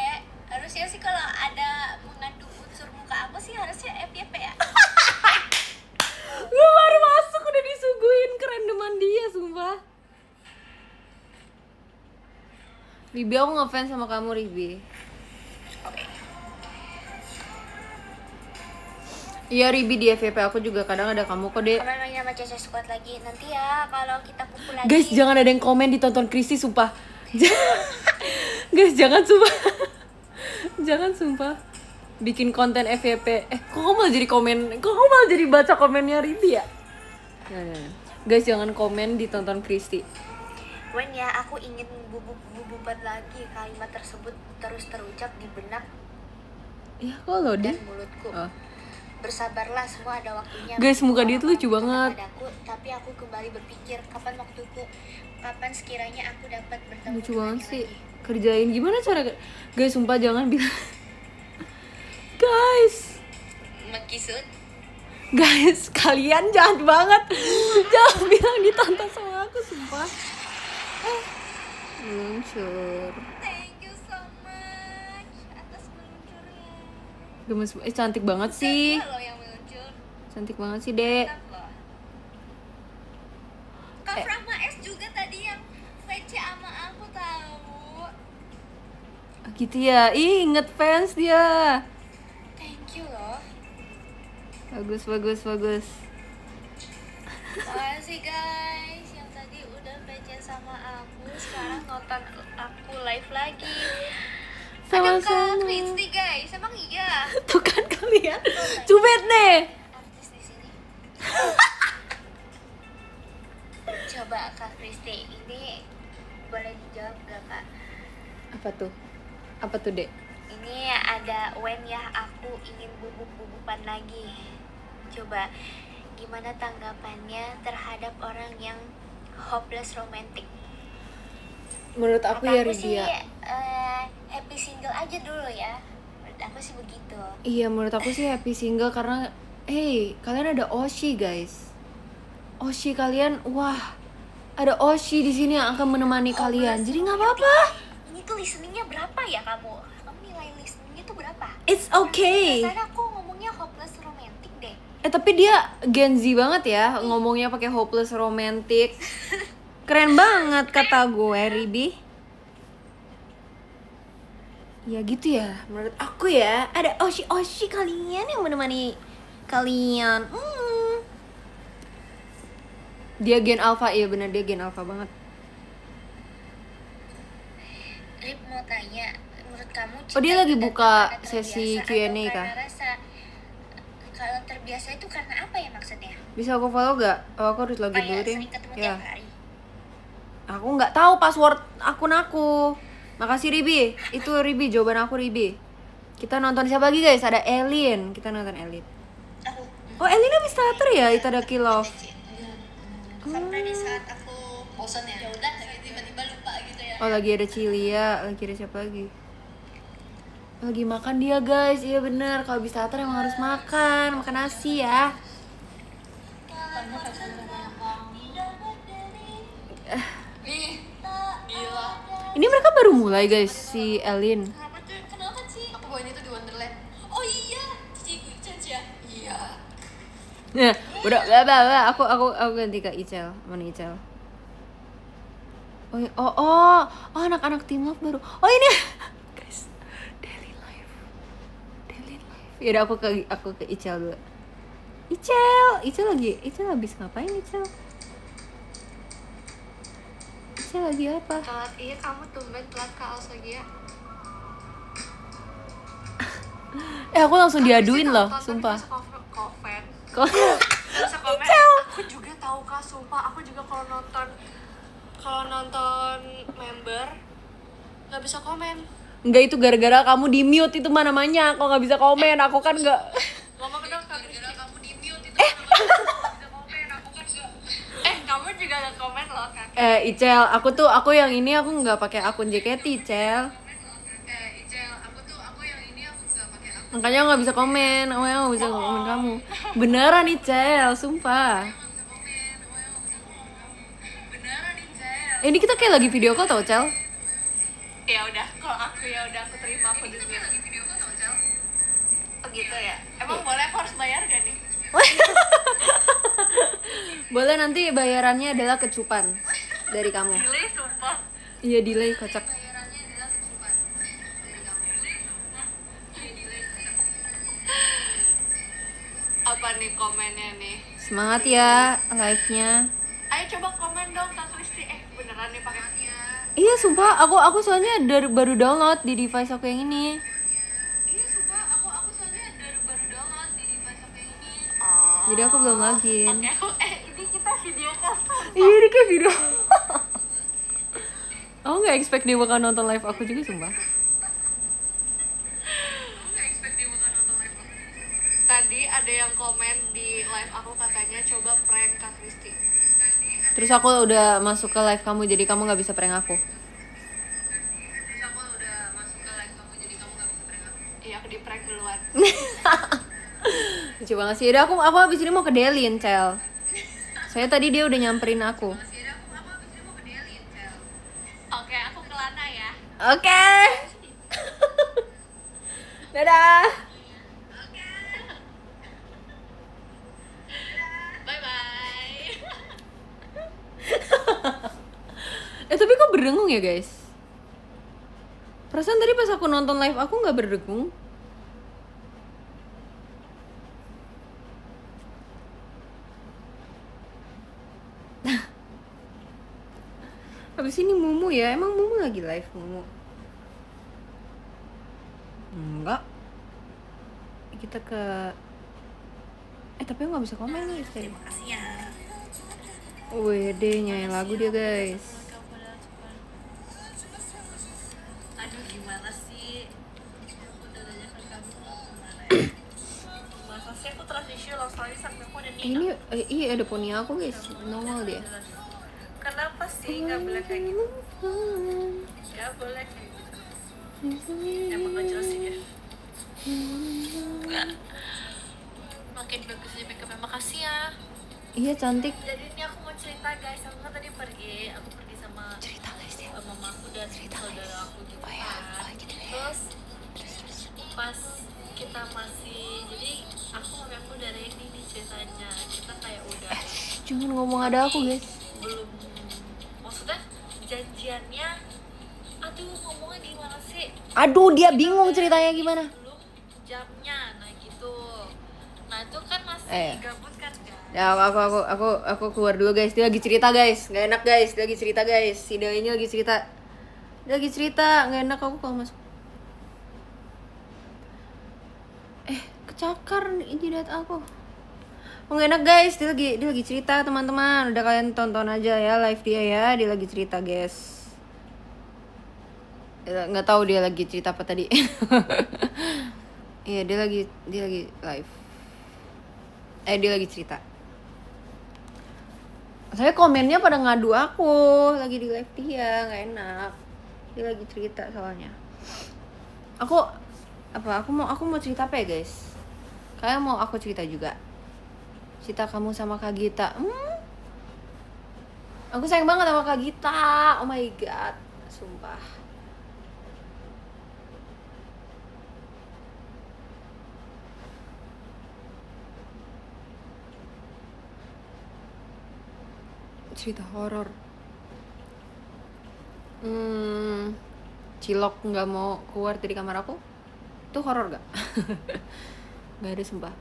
harusnya sih kalau ada mengandung unsur muka aku sih harusnya FYP ya. Gue baru masuk udah disuguhin kerandoman dia sumpah. Ribi, aku ngefans sama kamu Ribi. Oke. Iya Ribi, di FYP aku juga kadang ada kamu kok dek. Kapan main sama Caca Squad lagi? Nanti ya kalau kita kumpul lagi. Guys jangan ada yang komen ditonton Kristi sumpah. Guys jangan sumpah. Jangan sumpah. Bikin konten FYP. Kok kamu malah jadi komen? Kok kamu malah jadi baca komennya Ribi ya? Nah. Guys jangan komen ditonton Kristi. Wen ya, aku ingin bububan lagi kalimat tersebut terus terucap di benak Ya kok lo dan deh. mulutku. Oh. Bersabarlah, semua ada waktunya. Guys muka dia tuh lucu banget. Padaku, tapi aku kembali berpikir kapan waktuku, kapan sekiranya aku dapat bertemu Lucu dengannya banget sih. lagi. Kerjain gimana cara guys sumpah jangan bilang. Guys kalian jahat banget. Jangan bilang ditonton sama aku sumpah. Meluncur. Thank you so much atas meluncurnya. Gemes, cantik banget sih. Bukan lo yang meluncur, Cantik banget sih dek. tetap lo. Kak Frama S juga tadi yang VC sama aku tahu. Gitu ya. Ih inget fans dia. Thank you loh. Bagus. Makasih guys yang tadi udah VC sama aku. Sekarang nonton aku live lagi. Ada Kak Sama-sama. Kristi guys, emang iya? Tuh kan kalian. Cubit nih. Artis di sini. Coba Kak Kristi, ini boleh dijawab gak Kak? Apa tuh dek? Ini ada Wen ya, aku ingin bubuk-bubukan lagi. Coba gimana tanggapannya terhadap orang yang hopeless romantic? Menurut aku Kata ya aku sih Ridia. happy single aja dulu ya. Menurut aku sih begitu. Iya menurut aku sih happy single karena kalian ada Oshi guys. Oshi kalian wah. Ada Oshi di sini yang akan menemani kalian. Jadi nggak apa-apa. Ini tuh listeningnya berapa ya kamu? Kamu nilai listeningnya tuh berapa? It's okay. Karena aku ngomongnya hopeless romantic deh. Tapi dia Gen Z banget ya ngomongnya pakai hopeless romantic. Keren banget kata gue Ribi. Ya gitu ya menurut aku ya. Ada Oshi kalian yang menemani kalian. Dia Gen Alpha, iya benar dia Gen Alpha banget. Rip mau tanya, menurut kamu Oh, dia cinta lagi itu buka datang karena sesi terbiasa Q&A atau kah? karena rasa? Kalau terbiasa itu karena apa ya maksudnya? Bisa aku follow gak? Oh aku harus login dulu Kayak deh. sering ketemu Ya. tiap hari. Aku nggak tahu password akun aku. Makasih Ribi. Itu Ribi jawaban aku Ribi. Kita nonton siapa lagi guys? Ada Elin. Kita nonton Elin. Aku Oh Elin habis starter ya? Itadaki Love. sampai di saat aku bosan ya udah tiba-tiba lupa gitu ya. Oh lagi ada Cilia. Lagi ada siapa lagi? Lagi makan dia guys. Iya bener. Kalau habis starter emang harus makan. Makan nasi ya. Gila. Ini mereka baru mulai guys si Elin. Kenapa sih? Apa bawain itu di Wonderland? Oh iya, Cici ya? Iya. Nah, udah aku ganti ke Icel. Mana Icel? Oh, anak-anak Team Love baru. Oh ini guys, daily life. Ya udah aku ke Icel dulu. Icel habis ngapain Icel lagi apa? Telat, iya kamu tumben telat Kak Alsagia. Aku langsung diaduin loh, sumpah. Komen. Icel. Aku juga tahu Kak, sumpah. Aku juga kalau nonton member nggak bisa komen. Enggak, itu gara-gara kamu di mute itu namanya. Kok nggak bisa komen? Aku kan nggak. Ngomong dong Kak, gara-gara kamu di mute itu namanya nggak bisa komen. Aku kan nggak. Kamu juga nggak komen loh Kak. Icel, aku yang ini aku nggak pakai akun JKT, Icel. Makanya nggak bisa komen, aku nggak bisa komen kamu. Beneran Icel, sumpah. Ini kita kayak lagi video call tau, Cel. Ya udah, kalau aku terima aku di mute. Oh gitu ya. Emang boleh aku harus bayar gak nih? Boleh, nanti bayarannya adalah kecupan dari kamu. Delay sumpah. Iya, delay kocak. Apa nih komennya nih? Semangat ya live-nya. Ayo coba komen dong Kak Kristi. Beneran nih pakai. Iya, sumpah aku soalnya baru download di device aku yang ini. Oh. Jadi aku belum login. Oke. Ini kita video call. Iya, ini kayak video. Aku nggak expect dia bakal nonton live aku juga, sumpah. Tadi ada yang komen di live aku katanya coba prank Kak Kristi. Terus aku udah masuk ke live kamu, jadi kamu nggak bisa prank aku. Iya, aku di prank duluan. Lucu banget sih. Udah, aku habis ini mau ke Delin, Cel. Saya tadi dia udah nyamperin aku. Oke, aku ke Lana ya. Oke. Dadah. Bye-bye. Tapi kok berdengung ya, guys? Perasaan tadi pas aku nonton live aku nggak berdengung. Habis ini Mumu ya, emang Mumu lagi live Mumu? Enggak. Kita ke. Tapi nggak bisa komen nih. Terima kasih ya. Wede, nyanyi lagu dia, guys. Aduh, gimana sih? Aku udah nanyakan kamu kemana ya? Masa sih aku trust issue loh, soalnya sampai aku udah nikah. Ini iya, ada poni aku, guys. Nongol dia. Kenapa sih nggak boleh kayak gitu? Nggak boleh kayak gitu. Emang gak jelas sih ya. Makin bagus sih make-upnya, makasih ya. Iya, cantik. Jadi ini aku mau cerita guys, aku kan tadi pergi sama Cerita, guys, ya. mamaku dan saudara aku gitu Oh ya, kan. terus. Pas kita masih, jadi aku sama aku dari ini nih ceritanya, kita kayak udah Jangan ngomong ada aku, guys. belum, maksudnya janjiannya, aduh ngomongnya gimana sih, Aduh, dia bingung ceritanya gimana. belum jamnya, nah gitu. Nah itu kan masih gabut kan guys. Ya, aku keluar dulu, guys. Dia lagi cerita, guys. Nggak enak, guys. Dia lagi cerita, guys. Si Del ini lagi cerita. Dia lagi cerita, nggak enak aku kalau masuk. Kecakar jidat aku. Oh, nggak enak, guys. Dia lagi cerita, teman-teman. Udah, kalian tonton aja ya live dia ya. Dia lagi cerita, guys. Nggak tahu dia lagi cerita apa tadi. Iya, dia lagi live. Dia lagi cerita. Saya komennya pada ngadu aku lagi di live dia, nggak enak. Dia lagi cerita soalnya. Aku mau cerita apa ya, guys? Kalian mau aku cerita juga? Cerita kamu sama Kak Gita. Aku sayang banget sama Kak Gita. Oh my god, sumpah. Cerita horor. Cilok nggak mau keluar dari kamar aku. Itu horor gak? Nggak ada, sumpah.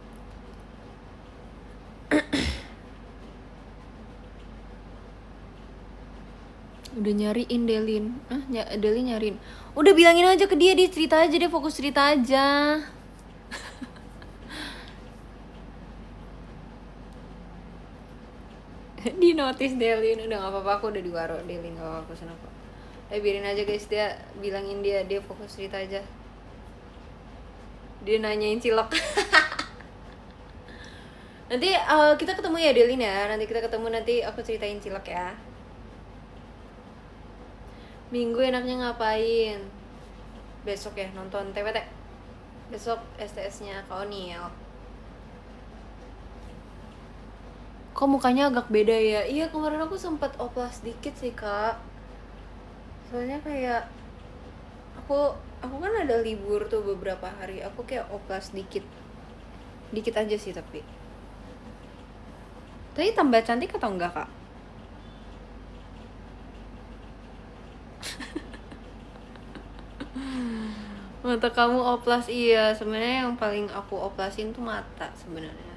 Udah nyariin Delin. Delin nyariin. Udah bilangin aja ke dia cerita aja, dia fokus cerita aja. Di notice Delin. Udah gak apa-apa, aku udah di waro Delin, gak apa-apa, pesan aku. Biarin aja guys, dia bilangin dia fokus cerita aja. Dia nanyain cilok. Nanti kita ketemu ya Delin ya. Nanti kita ketemu, nanti aku ceritain cilok ya. Minggu enaknya ngapain? Besok ya nonton TWT. Besok STS-nya Kak Oniel. Kok mukanya agak beda ya? Iya, kemarin aku sempat oplas dikit sih Kak. Soalnya kayak aku kan ada libur tuh beberapa hari. Aku kayak oplas dikit aja sih tapi tambah cantik atau enggak Kak? Mata kamu oplas, iya. Sebenarnya yang paling aku oplasin tuh mata sebenarnya.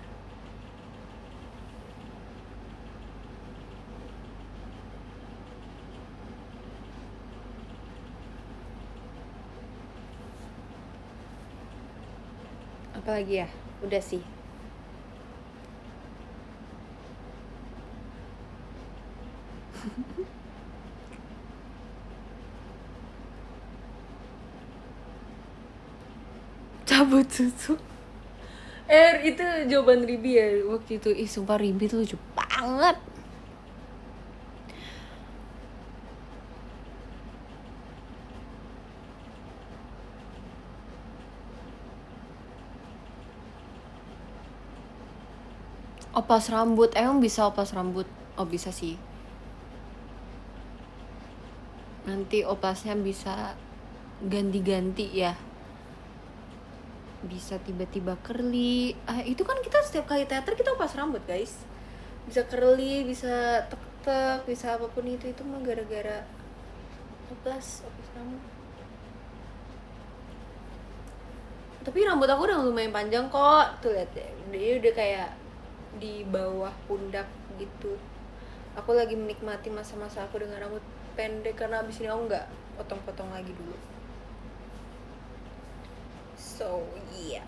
Apalagi ya? Udah sih. Cabut susu. Itu jawaban Ribi ya waktu itu. Sumpah Ribi tuh lucu banget. Oplas rambut, emang bisa oplas rambut? Oh bisa sih. Nanti oplasnya bisa ganti-ganti ya. Bisa tiba-tiba curly. Itu kan kita setiap kali teater kita oplas rambut guys. Bisa curly, bisa tek-tek, bisa apapun itu mah gara-gara oplas rambut. Tapi rambut aku udah lumayan panjang kok. Tuh lihat deh, dia udah kayak di bawah pundak gitu. Aku lagi menikmati masa-masa aku dengan rambut pendek karena abis ini aku nggak potong-potong lagi dulu. So yeah.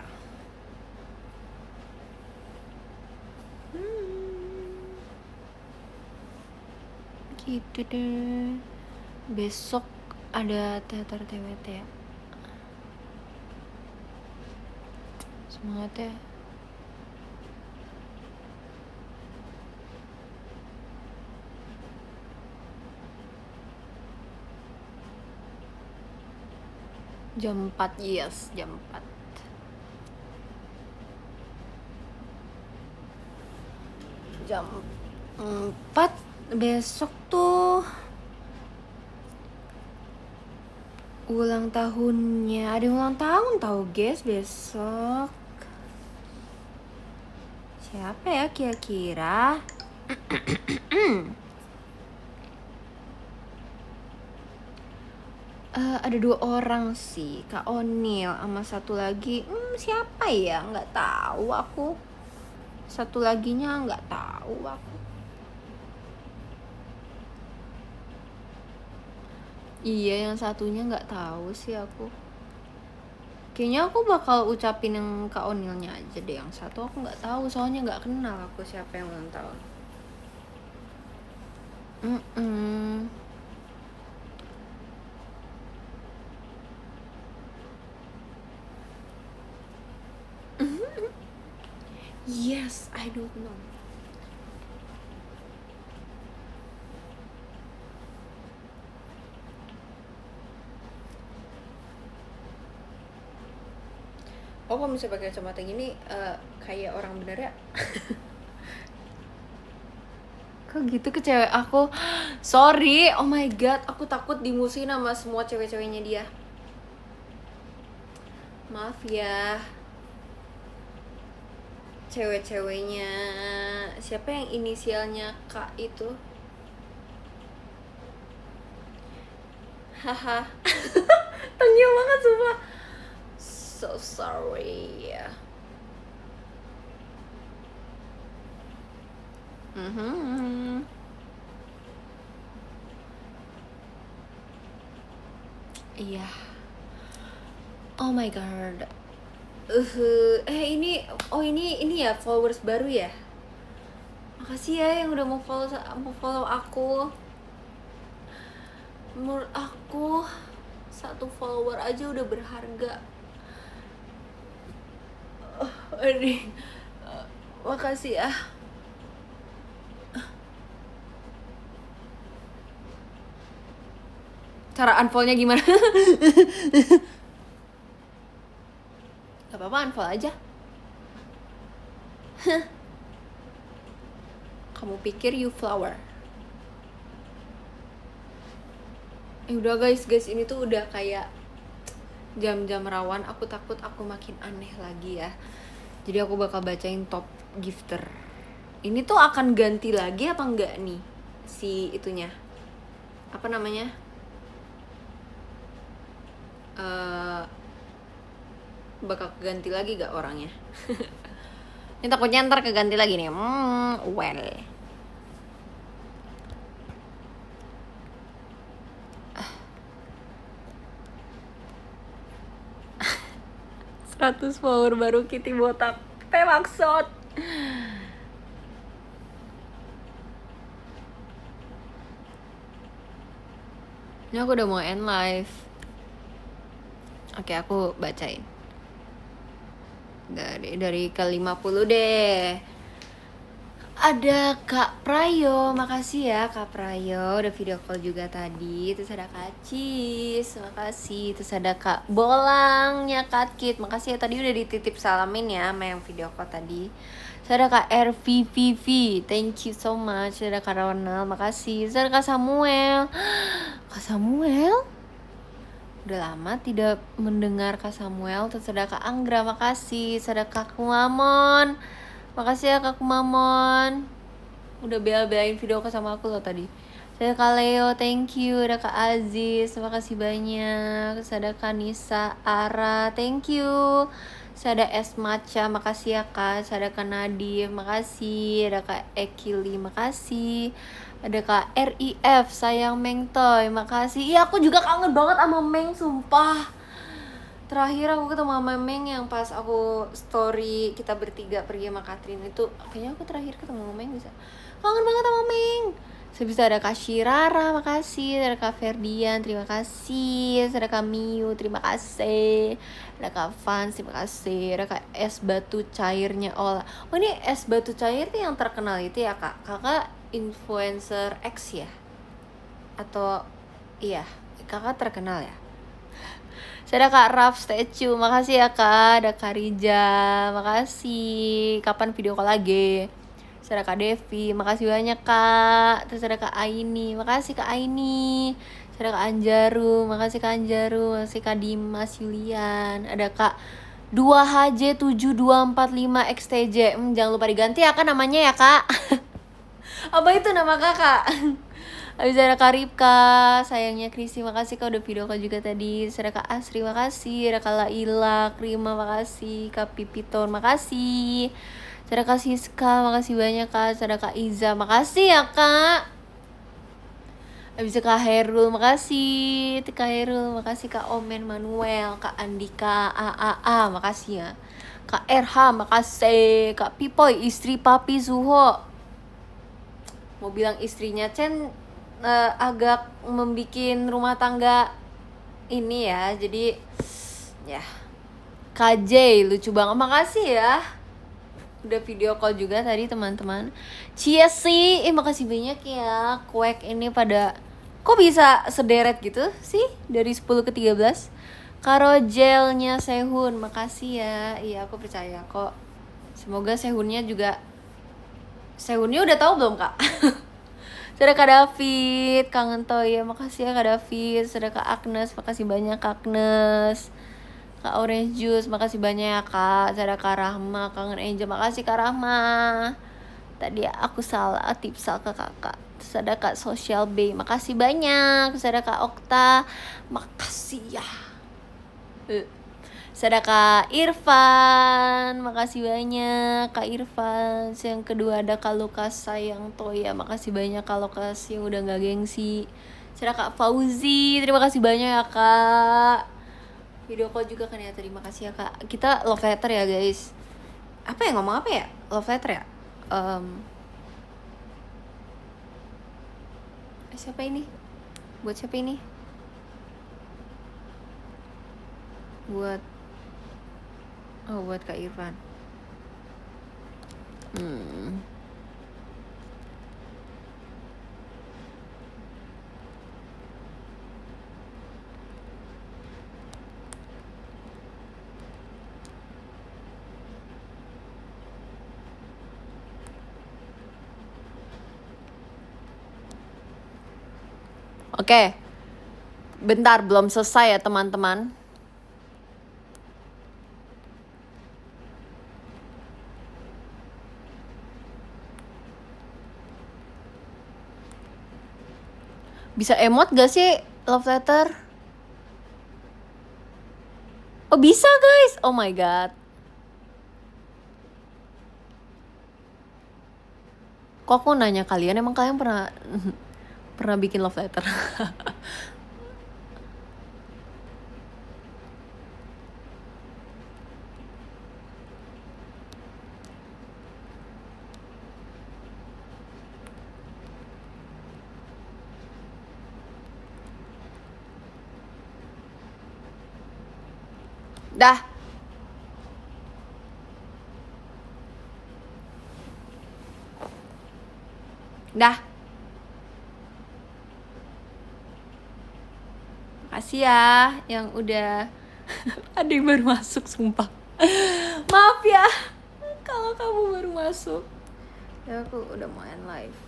Gitu deh. Besok ada teater TWT ya. Semangat ya. Jam 4, yes, jam 4. Jam 4 besok tuh ulang tahunnya. Ada ulang tahun tau guys besok. Siapa ya kira-kira? Ada 2 orang sih, Kak Onil sama satu lagi. Siapa ya? Nggak tahu aku. Satu laginya nggak tahu aku. Iya, yang satunya nggak tahu sih aku. Kayaknya aku bakal ucapin yang Kak Onilnya aja deh. Yang satu aku nggak tahu, soalnya nggak kenal aku siapa yang ulang tahun. Yes, I don't know. Oh, kalau misalnya pakai kacamata gini kayak orang bener ya? Kok gitu ke cewek aku? Sorry, oh my god, aku takut dimusuhin sama semua cewek-ceweknya dia. Maaf ya. Cewek-ceweknya siapa yang inisialnya K itu? Haha. Tengil banget sumpah. So sorry. Iya. Oh my god. Ini ya followers baru ya. Makasih ya yang udah mau follow aku. Menurut aku 1 follower aja udah berharga. Makasih ya. Cara unfollow-nya gimana? Gak apa-apa, unfollow aja. Kamu pikir you flower? Udah guys, ini tuh udah kayak jam-jam rawan. Aku takut aku makin aneh lagi ya. Jadi aku bakal bacain top gifter. Ini tuh akan ganti lagi apa enggak nih si itunya? Apa namanya? Bakal ganti lagi gak orangnya? Ini takutnya ntar keganti lagi nih. Well. Ratus follower baru Kitty botak. Maksud. Ini aku udah mau end live. Oke, aku bacain. Dari ke-50 deh. Ada Kak Prayo, makasih ya Kak Prayo, udah video call juga tadi. Terus ada Kak Cis, makasih. Terus ada Kak Bolangnya Kak Kit, makasih ya tadi udah dititip salamin ya sama yang video call tadi. Terus ada Kak RVVV, thank you so much. Terus ada Kak Ronald, makasih. Terus ada Kak Samuel. Kak Samuel? Udah lama tidak mendengar Kak Samuel. Terus ada Kak Anggra, makasih. Terus ada Kak Kumamon, makasih ya Kak Kumamon. Udah bela-belain video call sama aku loh tadi. Terus ada Kak Leo, thank you. Ada Kak Aziz, makasih banyak. Terus ada Kak Nisa Ara, thank you. Terus ada Es Maca, makasih ya Kak. Terus ada Kak Nadif, makasih. Ada Kak Ekili, makasih. Ada Kak RIF, sayang Meng Toy, makasih. Iya, aku juga kangen banget sama Meng, sumpah. Terakhir aku ketemu sama Meng yang pas aku story kita bertiga pergi sama Katrin itu. Kayaknya aku terakhir ketemu sama Meng bisa. Kangen banget sama Meng. Sebisa ada Kak Shirara, makasih. Ada Kak Ferdian, terima kasih. Ada Kak Miu, terima kasih. Ada Kak Fans, terima kasih. Ada Kak es batu cairnya Ola. Oh, ini es batu cair tuh yang terkenal itu ya Kak? Kakak influencer X ya? Atau iya, kakak terkenal ya? Saya ada Kak Raf Statue, makasih ya Kak. Ada Kak Rija, makasih. Kapan video call lagi? Saya ada Kak Devi, makasih banyak Kak. Terus ada Kak Aini, makasih Kak Aini. Saya ada Kak Anjaru, makasih Kak Anjaru. Makasih Kak Dimas Yulian. Ada Kak 2HJ7245XTJ. Jangan lupa diganti ya Kak namanya ya Kak. Apa itu nama kakak? Habis ada Kak Ripka, sayangnya Krisi, makasih Kak udah video call juga tadi. Terus ada Kak Asri, makasih. Ada Kak Laila, Krima, makasih. Kak Pipiton, makasih. Terus ada Kak Siska, makasih banyak Kak. Terus ada Kak Iza, makasih ya Kak. Habis itu Kak Herul, makasih. Kak Herul, makasih. Kak Omen Manuel, Kak Andika, AAA, makasih ya. Kak RH, makasih. Kak Pipoy, istri Papi Zuho. Mau bilang istrinya Chen agak membikin rumah tangga ini ya, jadi ya. KJ lucu banget, makasih ya udah video call juga tadi teman-teman. Cia sih, makasih banyak ya. Kuek ini pada kok bisa sederet gitu sih dari 10 ke 13. Karojelnya Sehun, makasih ya. Iya, aku percaya kok. Semoga Sehunnya udah tahu belum Kak? Sudah Kak David, kangen Toy ya, makasih ya Kak David. Sudah Kak Agnes, makasih banyak Kak Agnes. Kak Orange Juice, makasih banyak ya Kak. Sudah Kak Rahma, kangen Angel, makasih Kak Rahma. Tadi aku salah tipsal ke kakak. Terus ada Kak Social Bay, makasih banyak. Terus ada Kak Okta, makasih ya. Ada Kak Irfan, makasih banyak Kak Irfan. Yang kedua ada Kak Lukas sayang Toya, makasih banyak Kak Lukas yang udah gak gengsi. Ada Kak Fauzi, terima kasih banyak ya Kak. Video call juga kan ya, terima kasih ya Kak. Kita love letter ya guys. Apa ya, ngomong apa ya? Love letter ya? Siapa ini? Buat siapa ini? Buat Kak Irfan. Oke. Bentar, belum selesai ya teman-teman. Bisa emot gak sih love letter? Oh bisa guys, oh my god. Kok aku nanya kalian, emang kalian pernah bikin love letter? Dah. Dah. Makasih ya yang udah ada yang baru masuk, sumpah. Maaf ya kalau kamu baru masuk. Ya aku udah mau end live.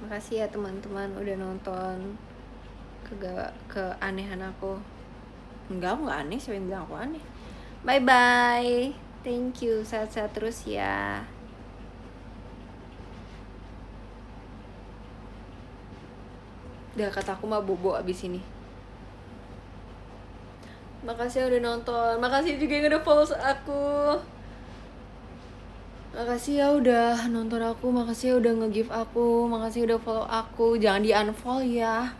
Makasih ya teman-teman udah nonton keanehan aku. Enggak, aku gak aneh, siapa yang bilang aku aneh. Bye bye, thank you, sehat-sehat terus ya. Udah kata aku mah bobo abis ini. Makasih ya udah nonton, makasih juga yang udah follow aku. Makasih ya udah nonton aku, makasih ya udah nge-give aku, makasih udah follow aku. Jangan di unfollow ya.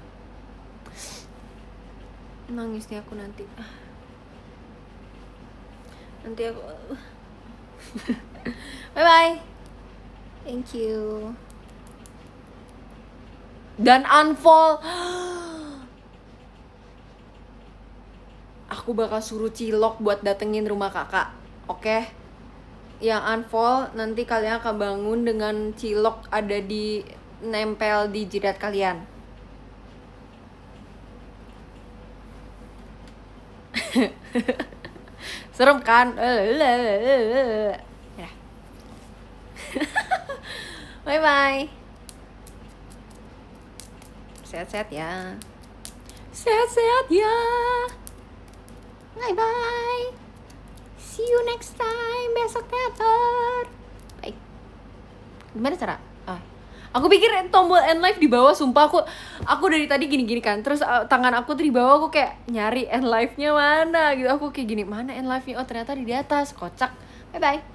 Nangis nih aku nanti. Nanti aku bye bye, thank you. Dan unfollow. Aku bakal suruh Cilok buat datengin rumah kakak, oke? Yang unfollow nanti kalian akan bangun dengan Cilok ada di nempel di jidat kalian. Serem kan? Ya. Bye bye. Sehat-sehat ya. Sehat-sehat ya. Bye bye. See you next time besok teater. Bye. Gimana cara? Aku pikir tombol end live di bawah, sumpah aku dari tadi gini-gini kan. Terus tangan aku tuh di bawah, aku kayak nyari end live-nya mana gitu. Aku kayak gini, mana end live-nya? Oh ternyata di atas, kocak. Bye bye.